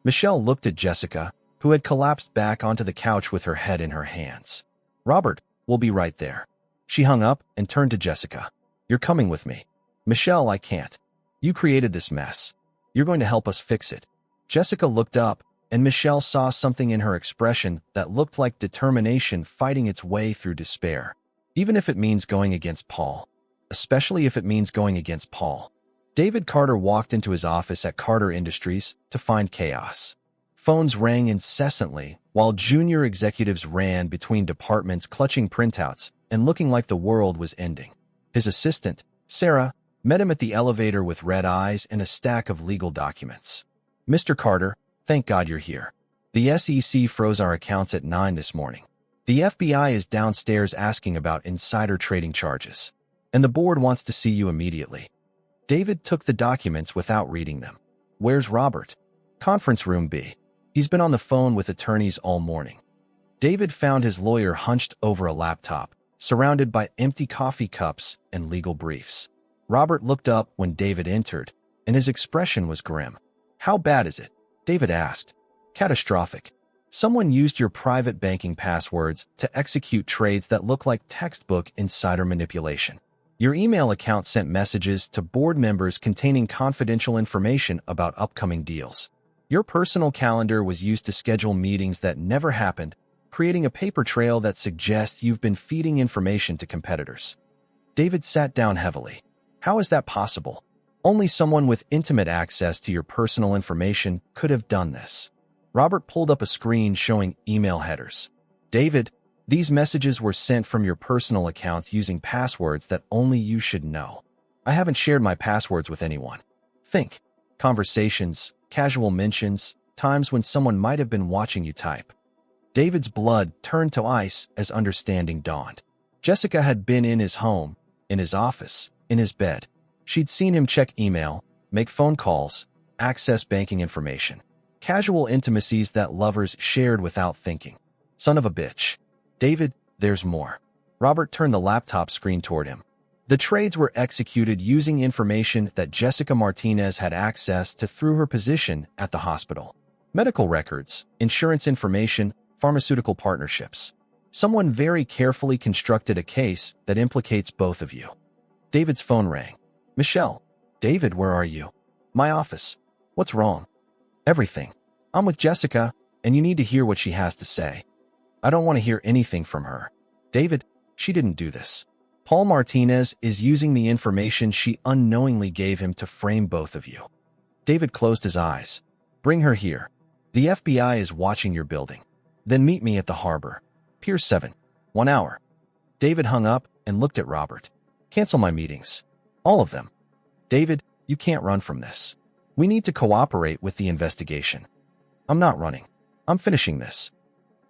Michelle looked at Jessica, who had collapsed back onto the couch with her head in her hands. Robert, we'll be right there. She hung up and turned to Jessica. You're coming with me. Michelle, I can't. You created this mess. You're going to help us fix it. Jessica looked up, and Michelle saw something in her expression that looked like determination fighting its way through despair. Even if it means going against Paul. Especially if it means going against Paul. David Carter walked into his office at Carter Industries to find chaos. Phones rang incessantly, while junior executives ran between departments clutching printouts and looking like the world was ending. His assistant, Sarah, met him at the elevator with red eyes and a stack of legal documents. Mr. Carter, thank God you're here. The SEC froze our accounts at 9 this morning. The FBI is downstairs asking about insider trading charges. And the board wants to see you immediately. David took the documents without reading them. Where's Robert? Conference room B. He's been on the phone with attorneys all morning. David found his lawyer hunched over a laptop, surrounded by empty coffee cups and legal briefs. Robert looked up when David entered, and his expression was grim. How bad is it? David asked. Catastrophic. Someone used your private banking passwords to execute trades that look like textbook insider manipulation. Your email account sent messages to board members containing confidential information about upcoming deals. Your personal calendar was used to schedule meetings that never happened, creating a paper trail that suggests you've been feeding information to competitors. David sat down heavily. How is that possible? Only someone with intimate access to your personal information could have done this. Robert pulled up a screen showing email headers. David, these messages were sent from your personal accounts using passwords that only you should know. I haven't shared my passwords with anyone. Think. Conversations, casual mentions, times when someone might have been watching you type. David's blood turned to ice as understanding dawned. Jessica had been in his home, in his office, in his bed. She'd seen him check email, make phone calls, access banking information. Casual intimacies that lovers shared without thinking. Son of a bitch. David, there's more. Robert turned the laptop screen toward him. The trades were executed using information that Jessica Martinez had access to through her position at the hospital. Medical records, insurance information, pharmaceutical partnerships. Someone very carefully constructed a case that implicates both of you. David's phone rang. Michelle. David, where are you? My office. What's wrong? Everything. I'm with Jessica, and you need to hear what she has to say. I don't want to hear anything from her. David, she didn't do this. Paul Martinez is using the information she unknowingly gave him to frame both of you. David closed his eyes. Bring her here. The FBI is watching your building. Then meet me at the harbor. Pier 7. 1 hour. David hung up and looked at Robert. Cancel my meetings. All of them. David, you can't run from this. We need to cooperate with the investigation. I'm not running. I'm finishing this.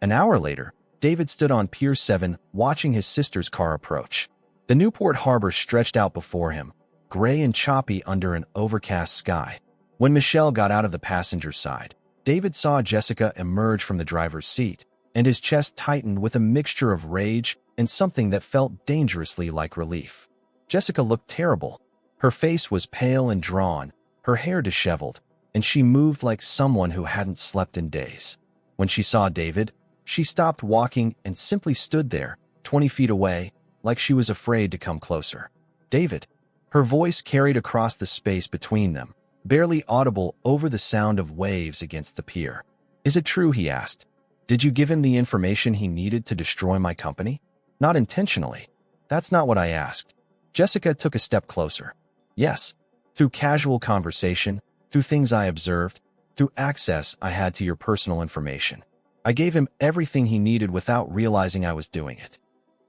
An hour later, David stood on Pier 7 watching his sister's car approach. The Newport harbor stretched out before him, gray and choppy under an overcast sky. When Michelle got out of the passenger side, David saw Jessica emerge from the driver's seat, and his chest tightened with a mixture of rage and something that felt dangerously like relief. Jessica looked terrible. Her face was pale and drawn, her hair disheveled, and she moved like someone who hadn't slept in days. When she saw David, she stopped walking and simply stood there, 20 feet away, like she was afraid to come closer. David. Her voice carried across the space between them, barely audible over the sound of waves against the pier. Is it true, he asked. Did you give him the information he needed to destroy my company? Not intentionally. That's not what I asked. Jessica took a step closer. Yes, through casual conversation, through things I observed, through access I had to your personal information. I gave him everything he needed without realizing I was doing it.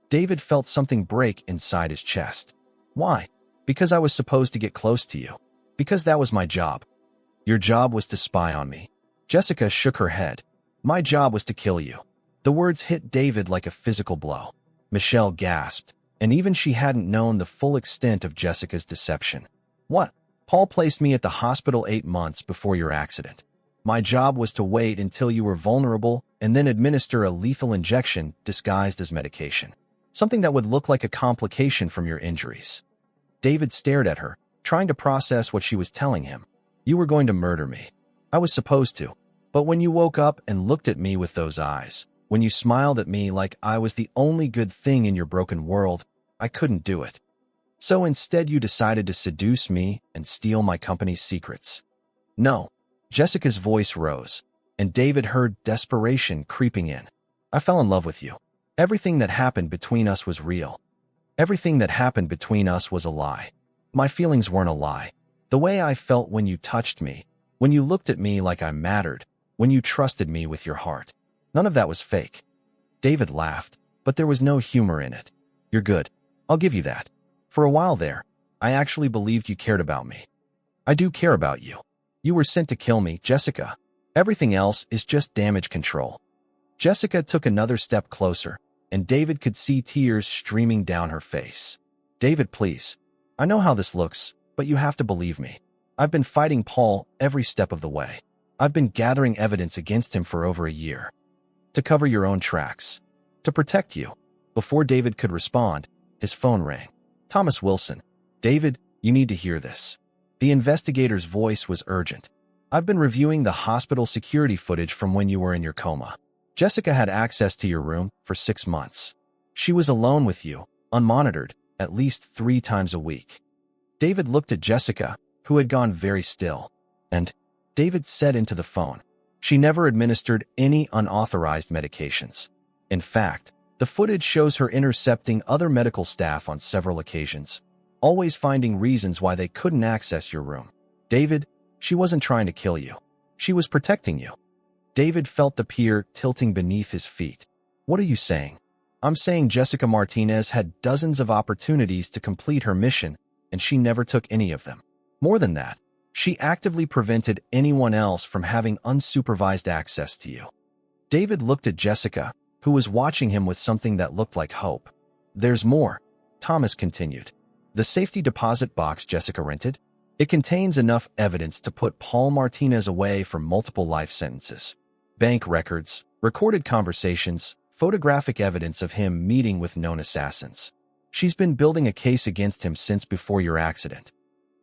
David felt something break inside his chest. Why? Because I was supposed to get close to you. Because that was my job. Your job was to spy on me. Jessica shook her head. My job was to kill you. The words hit David like a physical blow. Michelle gasped, and even she hadn't known the full extent of Jessica's deception. What? Paul placed me at the hospital 8 months before your accident. My job was to wait until you were vulnerable and then administer a lethal injection disguised as medication. Something that would look like a complication from your injuries. David stared at her, trying to process what she was telling him. You were going to murder me. I was supposed to. But when you woke up and looked at me with those eyes, when you smiled at me like I was the only good thing in your broken world, I couldn't do it. So instead you decided to seduce me and steal my company's secrets. No. Jessica's voice rose, and David heard desperation creeping in. I fell in love with you. Everything that happened between us was real. Everything that happened between us was a lie. My feelings weren't a lie. The way I felt when you touched me, when you looked at me like I mattered, when you trusted me with your heart. None of that was fake. David laughed, but there was no humor in it. You're good. I'll give you that. For a while there, I actually believed you cared about me. I do care about you. You were sent to kill me, Jessica. Everything else is just damage control. Jessica took another step closer, and David could see tears streaming down her face. David, please. I know how this looks, but you have to believe me. I've been fighting Paul every step of the way. I've been gathering evidence against him for over a year. To cover your own tracks. To protect you. Before David could respond, his phone rang. Thomas Wilson. David, you need to hear this. The investigator's voice was urgent. I've been reviewing the hospital security footage from when you were in your coma. Jessica had access to your room for 6 months. She was alone with you, unmonitored, at least 3 times a week. David looked at Jessica, who had gone very still, and David said into the phone, she never administered any unauthorized medications. In fact, the footage shows her intercepting other medical staff on several occasions, always finding reasons why they couldn't access your room. David, she wasn't trying to kill you. She was protecting you. David felt the pier tilting beneath his feet. What are you saying? I'm saying Jessica Martinez had dozens of opportunities to complete her mission, and she never took any of them. More than that, she actively prevented anyone else from having unsupervised access to you. David looked at Jessica, who was watching him with something that looked like hope. There's more, Thomas continued. The safety deposit box Jessica rented? It contains enough evidence to put Paul Martinez away for multiple life sentences. Bank records, recorded conversations, photographic evidence of him meeting with known assassins. She's been building a case against him since before your accident.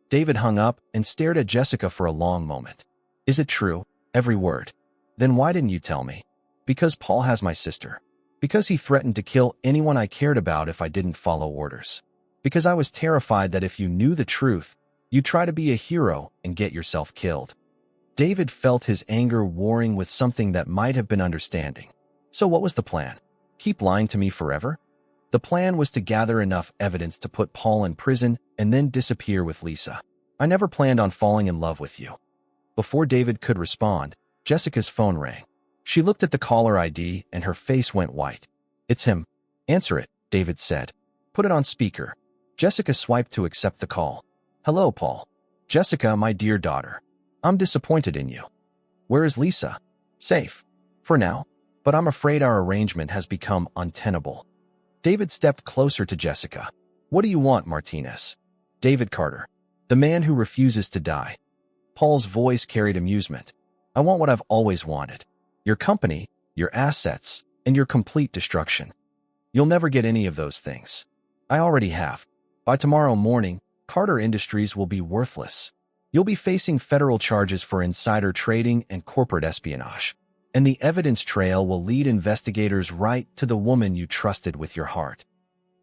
David hung up and stared at Jessica for a long moment. Is it true? Every word. Then why didn't you tell me? Because Paul has my sister. Because he threatened to kill anyone I cared about if I didn't follow orders. Because I was terrified that if you knew the truth, you'd try to be a hero and get yourself killed. David felt his anger warring with something that might have been understanding. So what was the plan? Keep lying to me forever? The plan was to gather enough evidence to put Paul in prison and then disappear with Lisa. I never planned on falling in love with you. Before David could respond, Jessica's phone rang. She looked at the caller ID and her face went white. It's him. Answer it, David said. Put it on speaker. Jessica swiped to accept the call. Hello, Paul. Jessica, my dear daughter. I'm disappointed in you. Where is Lisa? Safe. For now. But I'm afraid our arrangement has become untenable. David stepped closer to Jessica. What do you want, Martinez? David Carter. The man who refuses to die. Paul's voice carried amusement. I want what I've always wanted. Your company, your assets, and your complete destruction. You'll never get any of those things. I already have. By tomorrow morning, Carter Industries will be worthless. You'll be facing federal charges for insider trading and corporate espionage. And the evidence trail will lead investigators right to the woman you trusted with your heart.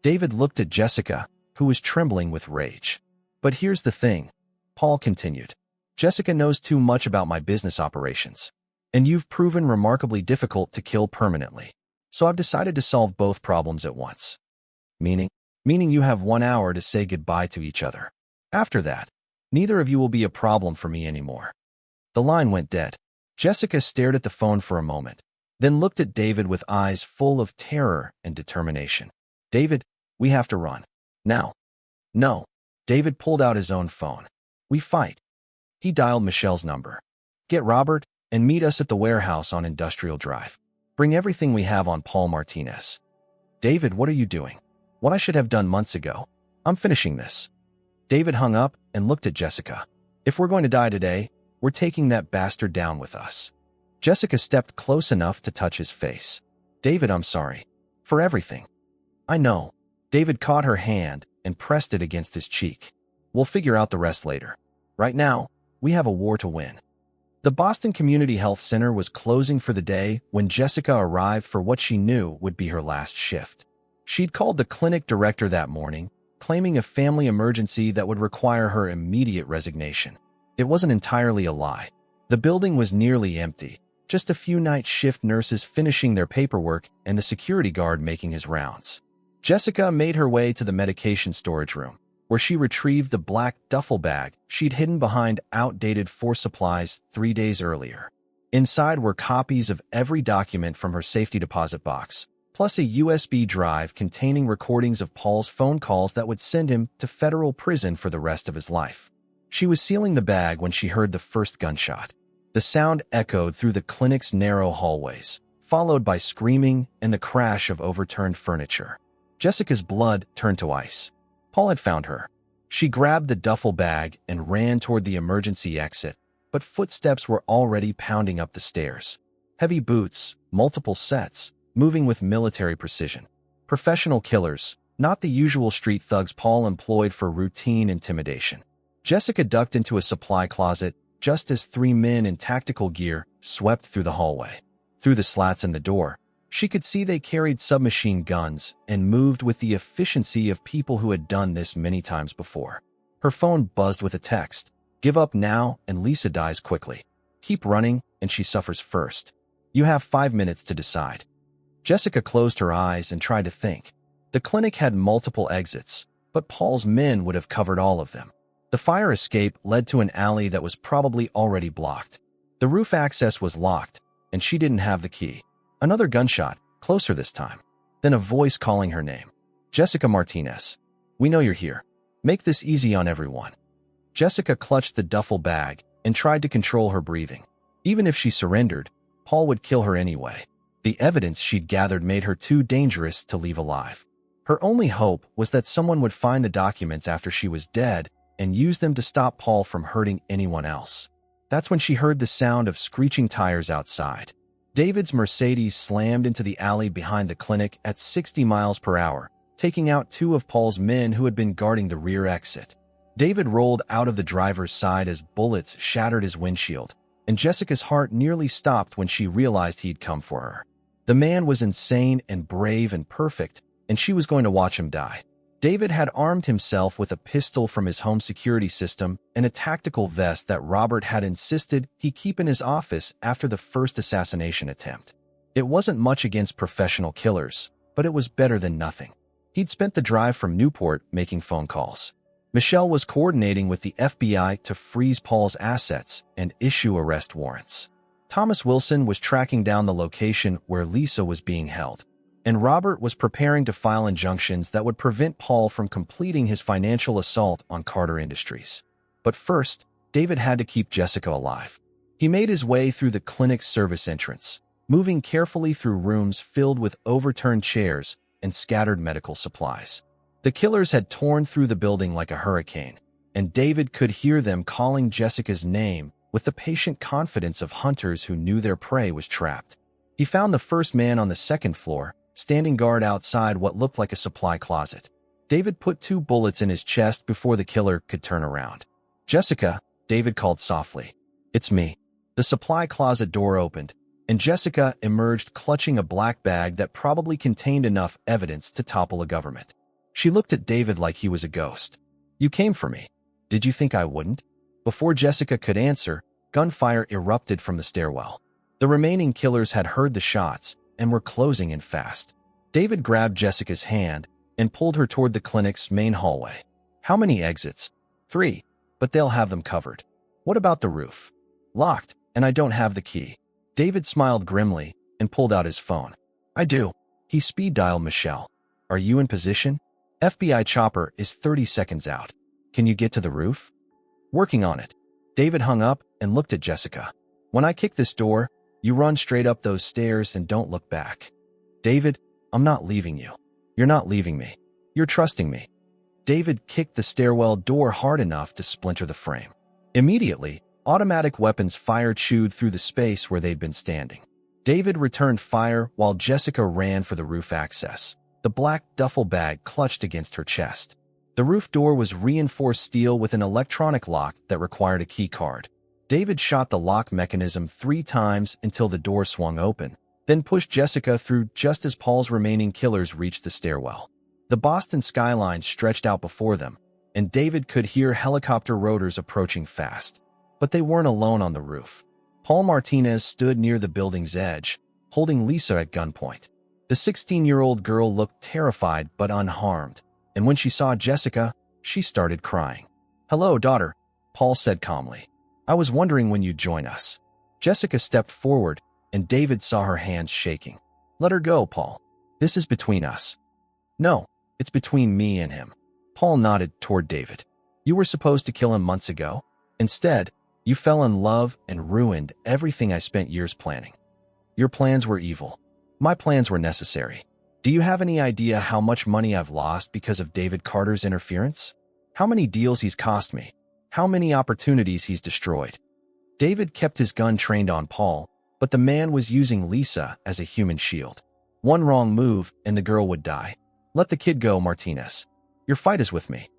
David looked at Jessica, who was trembling with rage. But here's the thing, Paul continued. Jessica knows too much about my business operations. And you've proven remarkably difficult to kill permanently. So I've decided to solve both problems at once. Meaning you have 1 hour to say goodbye to each other. After that, neither of you will be a problem for me anymore. The line went dead. Jessica stared at the phone for a moment, then looked at David with eyes full of terror and determination. David, we have to run. Now. No. David pulled out his own phone. We fight. He dialed Michelle's number. Get Robert and meet us at the warehouse on Industrial Drive. Bring everything we have on Paul Martinez. David, what are you doing? What I should have done months ago. I'm finishing this. David hung up and looked at Jessica. If we're going to die today, we're taking that bastard down with us. Jessica stepped close enough to touch his face. David, I'm sorry. For everything. I know. David caught her hand and pressed it against his cheek. We'll figure out the rest later. Right now, we have a war to win. The Boston Community Health Center was closing for the day when Jessica arrived for what she knew would be her last shift. She'd called the clinic director that morning, claiming a family emergency that would require her immediate resignation. It wasn't entirely a lie. The building was nearly empty, just a few night shift nurses finishing their paperwork and the security guard making his rounds. Jessica made her way to the medication storage room, where she retrieved the black duffel bag she'd hidden behind outdated force supplies 3 days earlier. Inside were copies of every document from her safety deposit box, plus a USB drive containing recordings of Paul's phone calls that would send him to federal prison for the rest of his life. She was sealing the bag when she heard the first gunshot. The sound echoed through the clinic's narrow hallways, followed by screaming and the crash of overturned furniture. Jessica's blood turned to ice. Paul had found her. She grabbed the duffel bag and ran toward the emergency exit, but footsteps were already pounding up the stairs. Heavy boots, multiple sets, moving with military precision. Professional killers, not the usual street thugs Paul employed for routine intimidation. Jessica ducked into a supply closet just as 3 men in tactical gear swept through the hallway. Through the slats in the door, she could see they carried submachine guns and moved with the efficiency of people who had done this many times before. Her phone buzzed with a text. Give up now and Lisa dies quickly. Keep running and she suffers first. You have 5 minutes to decide. Jessica closed her eyes and tried to think. The clinic had multiple exits, but Paul's men would have covered all of them. The fire escape led to an alley that was probably already blocked. The roof access was locked, and she didn't have the key. Another gunshot, closer this time. Then a voice calling her name. Jessica Martinez. We know you're here. Make this easy on everyone. Jessica clutched the duffel bag and tried to control her breathing. Even if she surrendered, Paul would kill her anyway. The evidence she'd gathered made her too dangerous to leave alive. Her only hope was that someone would find the documents after she was dead and use them to stop Paul from hurting anyone else. That's when she heard the sound of screeching tires outside. David's Mercedes slammed into the alley behind the clinic at 60 miles per hour, taking out 2 of Paul's men who had been guarding the rear exit. David rolled out of the driver's side as bullets shattered his windshield, and Jessica's heart nearly stopped when she realized he'd come for her. The man was insane and brave and perfect, and she was going to watch him die. David had armed himself with a pistol from his home security system and a tactical vest that Robert had insisted he keep in his office after the first assassination attempt. It wasn't much against professional killers, but it was better than nothing. He'd spent the drive from Newport making phone calls. Michelle was coordinating with the FBI to freeze Paul's assets and issue arrest warrants. Thomas Wilson was tracking down the location where Lisa was being held. And Robert was preparing to file injunctions that would prevent Paul from completing his financial assault on Carter Industries. But first, David had to keep Jessica alive. He made his way through the clinic's service entrance, moving carefully through rooms filled with overturned chairs and scattered medical supplies. The killers had torn through the building like a hurricane, and David could hear them calling Jessica's name with the patient confidence of hunters who knew their prey was trapped. He found the first man on the second floor, standing guard outside what looked like a supply closet. David put 2 bullets in his chest before the killer could turn around. "Jessica," David called softly. "It's me." The supply closet door opened, and Jessica emerged clutching a black bag that probably contained enough evidence to topple a government. She looked at David like he was a ghost. "You came for me. Did you think I wouldn't?" Before Jessica could answer, gunfire erupted from the stairwell. The remaining killers had heard the shots and were closing in fast. David grabbed Jessica's hand and pulled her toward the clinic's main hallway. "How many exits?" "3, but they'll have them covered." "What about the roof?" "Locked, and I don't have the key." David smiled grimly and pulled out his phone. "I do." He speed-dialed Michelle. "Are you in position?" "FBI chopper is 30 seconds out. Can you get to the roof?" "Working on it." David hung up and looked at Jessica. "When I kick this door, you run straight up those stairs and don't look back." "David, I'm not leaving you." "You're not leaving me. You're trusting me." David kicked the stairwell door hard enough to splinter the frame. Immediately, automatic weapons fire chewed through the space where they'd been standing. David returned fire while Jessica ran for the roof access. The black duffel bag clutched against her chest. The roof door was reinforced steel with an electronic lock that required a key card. David shot the lock mechanism 3 times until the door swung open, then pushed Jessica through just as Paul's remaining killers reached the stairwell. The Boston skyline stretched out before them, and David could hear helicopter rotors approaching fast. But they weren't alone on the roof. Paul Martinez stood near the building's edge, holding Lisa at gunpoint. The 16-year-old girl looked terrified but unharmed, and when she saw Jessica, she started crying. "Hello, daughter," Paul said calmly. "I was wondering when you'd join us." Jessica stepped forward, and David saw her hands shaking. "Let her go, Paul. This is between us." "No, it's between me and him." Paul nodded toward David. "You were supposed to kill him months ago. Instead, you fell in love and ruined everything I spent years planning. Your plans were evil. My plans were necessary. Do you have any idea how much money I've lost because of David Carter's interference? How many deals he's cost me? How many opportunities he's destroyed?" David kept his gun trained on Paul, but the man was using Lisa as a human shield. One wrong move and the girl would die. "Let the kid go, Martinez. Your fight is with me."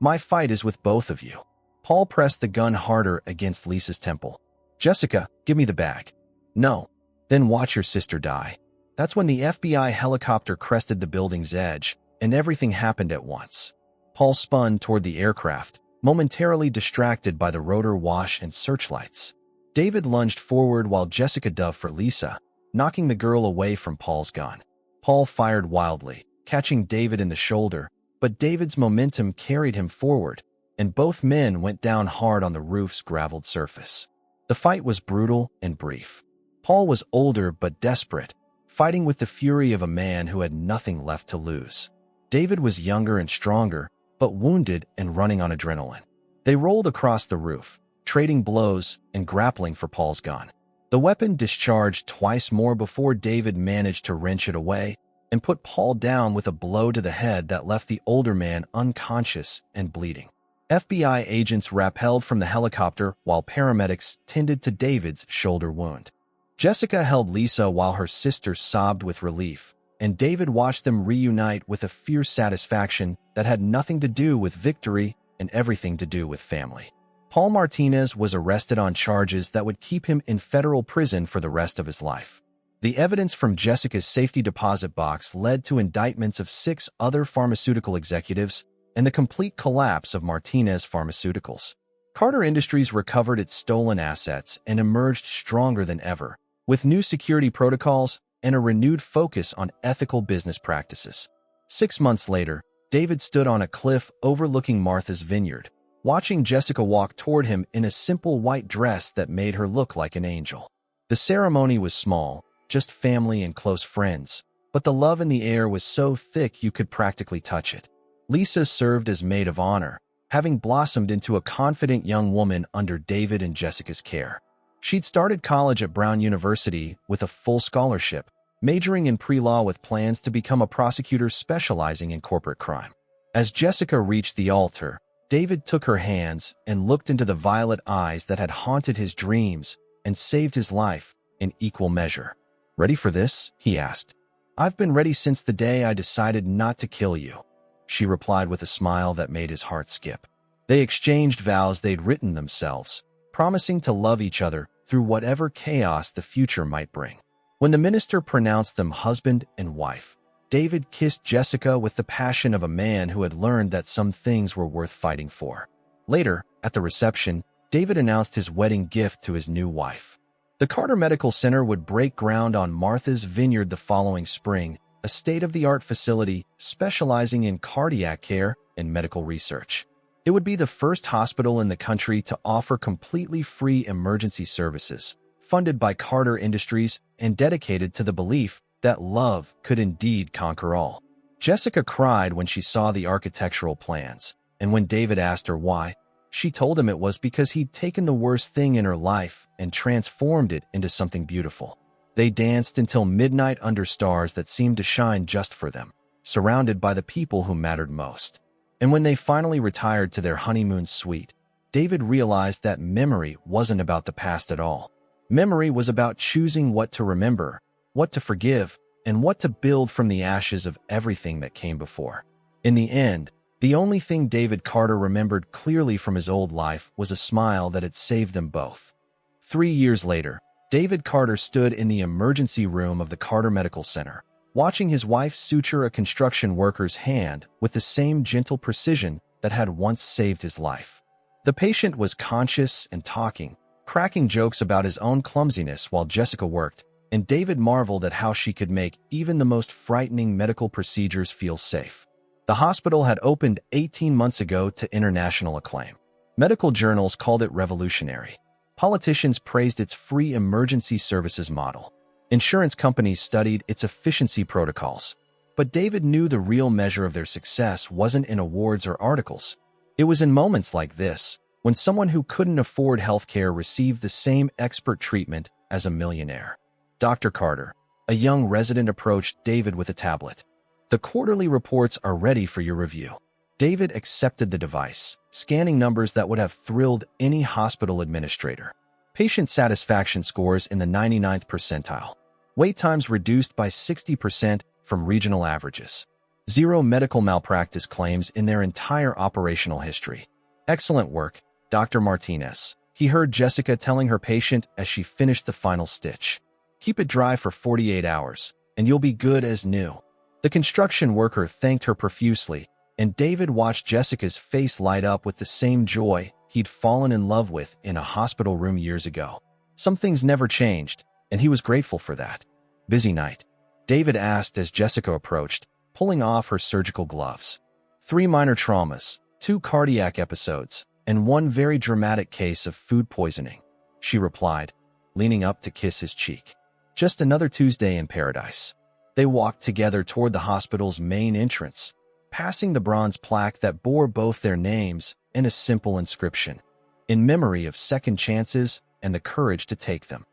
"My fight is with both of you." Paul pressed the gun harder against Lisa's temple. "Jessica, give me the bag." "No." "Then watch your sister die." That's when the FBI helicopter crested the building's edge, and everything happened at once. Paul spun toward the aircraft, momentarily distracted by the rotor wash and searchlights. David lunged forward while Jessica dove for Lisa, knocking the girl away from Paul's gun. Paul fired wildly, catching David in the shoulder, but David's momentum carried him forward, and both men went down hard on the roof's graveled surface. The fight was brutal and brief. Paul was older but desperate, fighting with the fury of a man who had nothing left to lose. David was younger and stronger, but wounded and running on adrenaline. They rolled across the roof, trading blows and grappling for Paul's gun. The weapon discharged twice more before David managed to wrench it away and put Paul down with a blow to the head that left the older man unconscious and bleeding. FBI agents rappelled from the helicopter while paramedics tended to David's shoulder wound. Jessica held Lisa while her sister sobbed with relief, and David watched them reunite with a fierce satisfaction that had nothing to do with victory and everything to do with family. Paul Martinez was arrested on charges that would keep him in federal prison for the rest of his life. The evidence from Jessica's safety deposit box led to indictments of 6 other pharmaceutical executives and the complete collapse of Martinez Pharmaceuticals. Carter Industries recovered its stolen assets and emerged stronger than ever, with new security protocols and a renewed focus on ethical business practices. 6 months later, David stood on a cliff overlooking Martha's Vineyard, watching Jessica walk toward him in a simple white dress that made her look like an angel. The ceremony was small, just family and close friends, but the love in the air was so thick you could practically touch it. Lisa served as maid of honor, having blossomed into a confident young woman under David and Jessica's care. She'd started college at Brown University with a full scholarship, majoring in pre-law with plans to become a prosecutor specializing in corporate crime. As Jessica reached the altar, David took her hands and looked into the violet eyes that had haunted his dreams and saved his life in equal measure. "Ready for this?" he asked. "I've been ready since the day I decided not to kill you," she replied with a smile that made his heart skip. They exchanged vows they'd written themselves, promising to love each other through whatever chaos the future might bring. When the minister pronounced them husband and wife, David kissed Jessica with the passion of a man who had learned that some things were worth fighting for. Later, at the reception, David announced his wedding gift to his new wife. The Carter Medical Center would break ground on Martha's Vineyard the following spring, a state-of-the-art facility specializing in cardiac care and medical research. It would be the first hospital in the country to offer completely free emergency services, funded by Carter Industries and dedicated to the belief that love could indeed conquer all. Jessica cried when she saw the architectural plans, and when David asked her why, she told him it was because he'd taken the worst thing in her life and transformed it into something beautiful. They danced until midnight under stars that seemed to shine just for them, surrounded by the people who mattered most. And when they finally retired to their honeymoon suite, David realized that memory wasn't about the past at all. Memory was about choosing what to remember, what to forgive, and what to build from the ashes of everything that came before. In the end, the only thing David Carter remembered clearly from his old life was a smile that had saved them both. 3 years later, David Carter stood in the emergency room of the Carter Medical Center, watching his wife suture a construction worker's hand with the same gentle precision that had once saved his life. The patient was conscious and talking, cracking jokes about his own clumsiness while Jessica worked, and David marveled at how she could make even the most frightening medical procedures feel safe. The hospital had opened 18 months ago to international acclaim. Medical journals called it revolutionary. Politicians praised its free emergency services model. Insurance companies studied its efficiency protocols. But David knew the real measure of their success wasn't in awards or articles. It was in moments like this, when someone who couldn't afford healthcare received the same expert treatment as a millionaire. Dr. Carter, a young resident, approached David with a tablet. "The quarterly reports are ready for your review." David accepted the device, scanning numbers that would have thrilled any hospital administrator. Patient satisfaction scores in the 99th percentile. Wait times reduced by 60% from regional averages. 0 medical malpractice claims in their entire operational history. "Excellent work, Dr. Martinez," he heard Jessica telling her patient as she finished the final stitch. "Keep it dry for 48 hours, and you'll be good as new." The construction worker thanked her profusely, and David watched Jessica's face light up with the same joy he'd fallen in love with in a hospital room years ago. Some things never changed, and he was grateful for that. "Busy night?" David asked as Jessica approached, pulling off her surgical gloves. 3 minor traumas, 2 cardiac episodes, and 1 very dramatic case of food poisoning, she replied, leaning up to kiss his cheek. "Just another Tuesday in paradise." They walked together toward the hospital's main entrance, passing the bronze plaque that bore both their names and a simple inscription, "In memory of second chances and the courage to take them."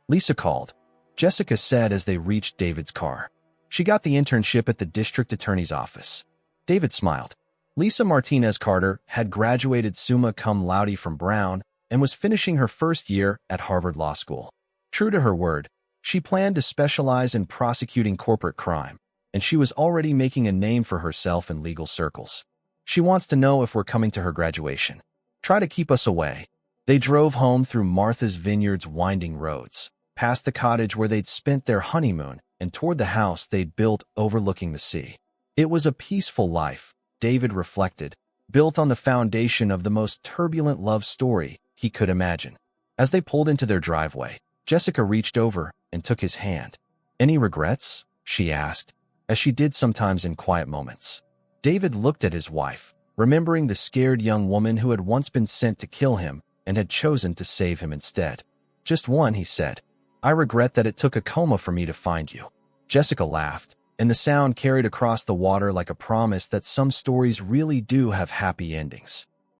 "Lisa called," Jessica said as they reached David's car. "She got the internship at the district attorney's office." David smiled. Lisa Martinez Carter had graduated summa cum laude from Brown and was finishing her first year at Harvard Law School. True to her word, she planned to specialize in prosecuting corporate crime, and she was already making a name for herself in legal circles. "She wants to know if we're coming to her graduation. Try to keep us away." They drove home through Martha's Vineyard's winding roads, past the cottage where they'd spent their honeymoon, and toward the house they'd built overlooking the sea. It was a peaceful life, David reflected, built on the foundation of the most turbulent love story he could imagine. As they pulled into their driveway, Jessica reached over and took his hand. "Any regrets?" she asked, as she did sometimes in quiet moments. David looked at his wife, remembering the scared young woman who had once been sent to kill him and had chosen to save him instead. "Just one," he said. "I regret that it took a coma for me to find you." Jessica laughed, and the sound carried across the water like a promise that some stories really do have happy endings.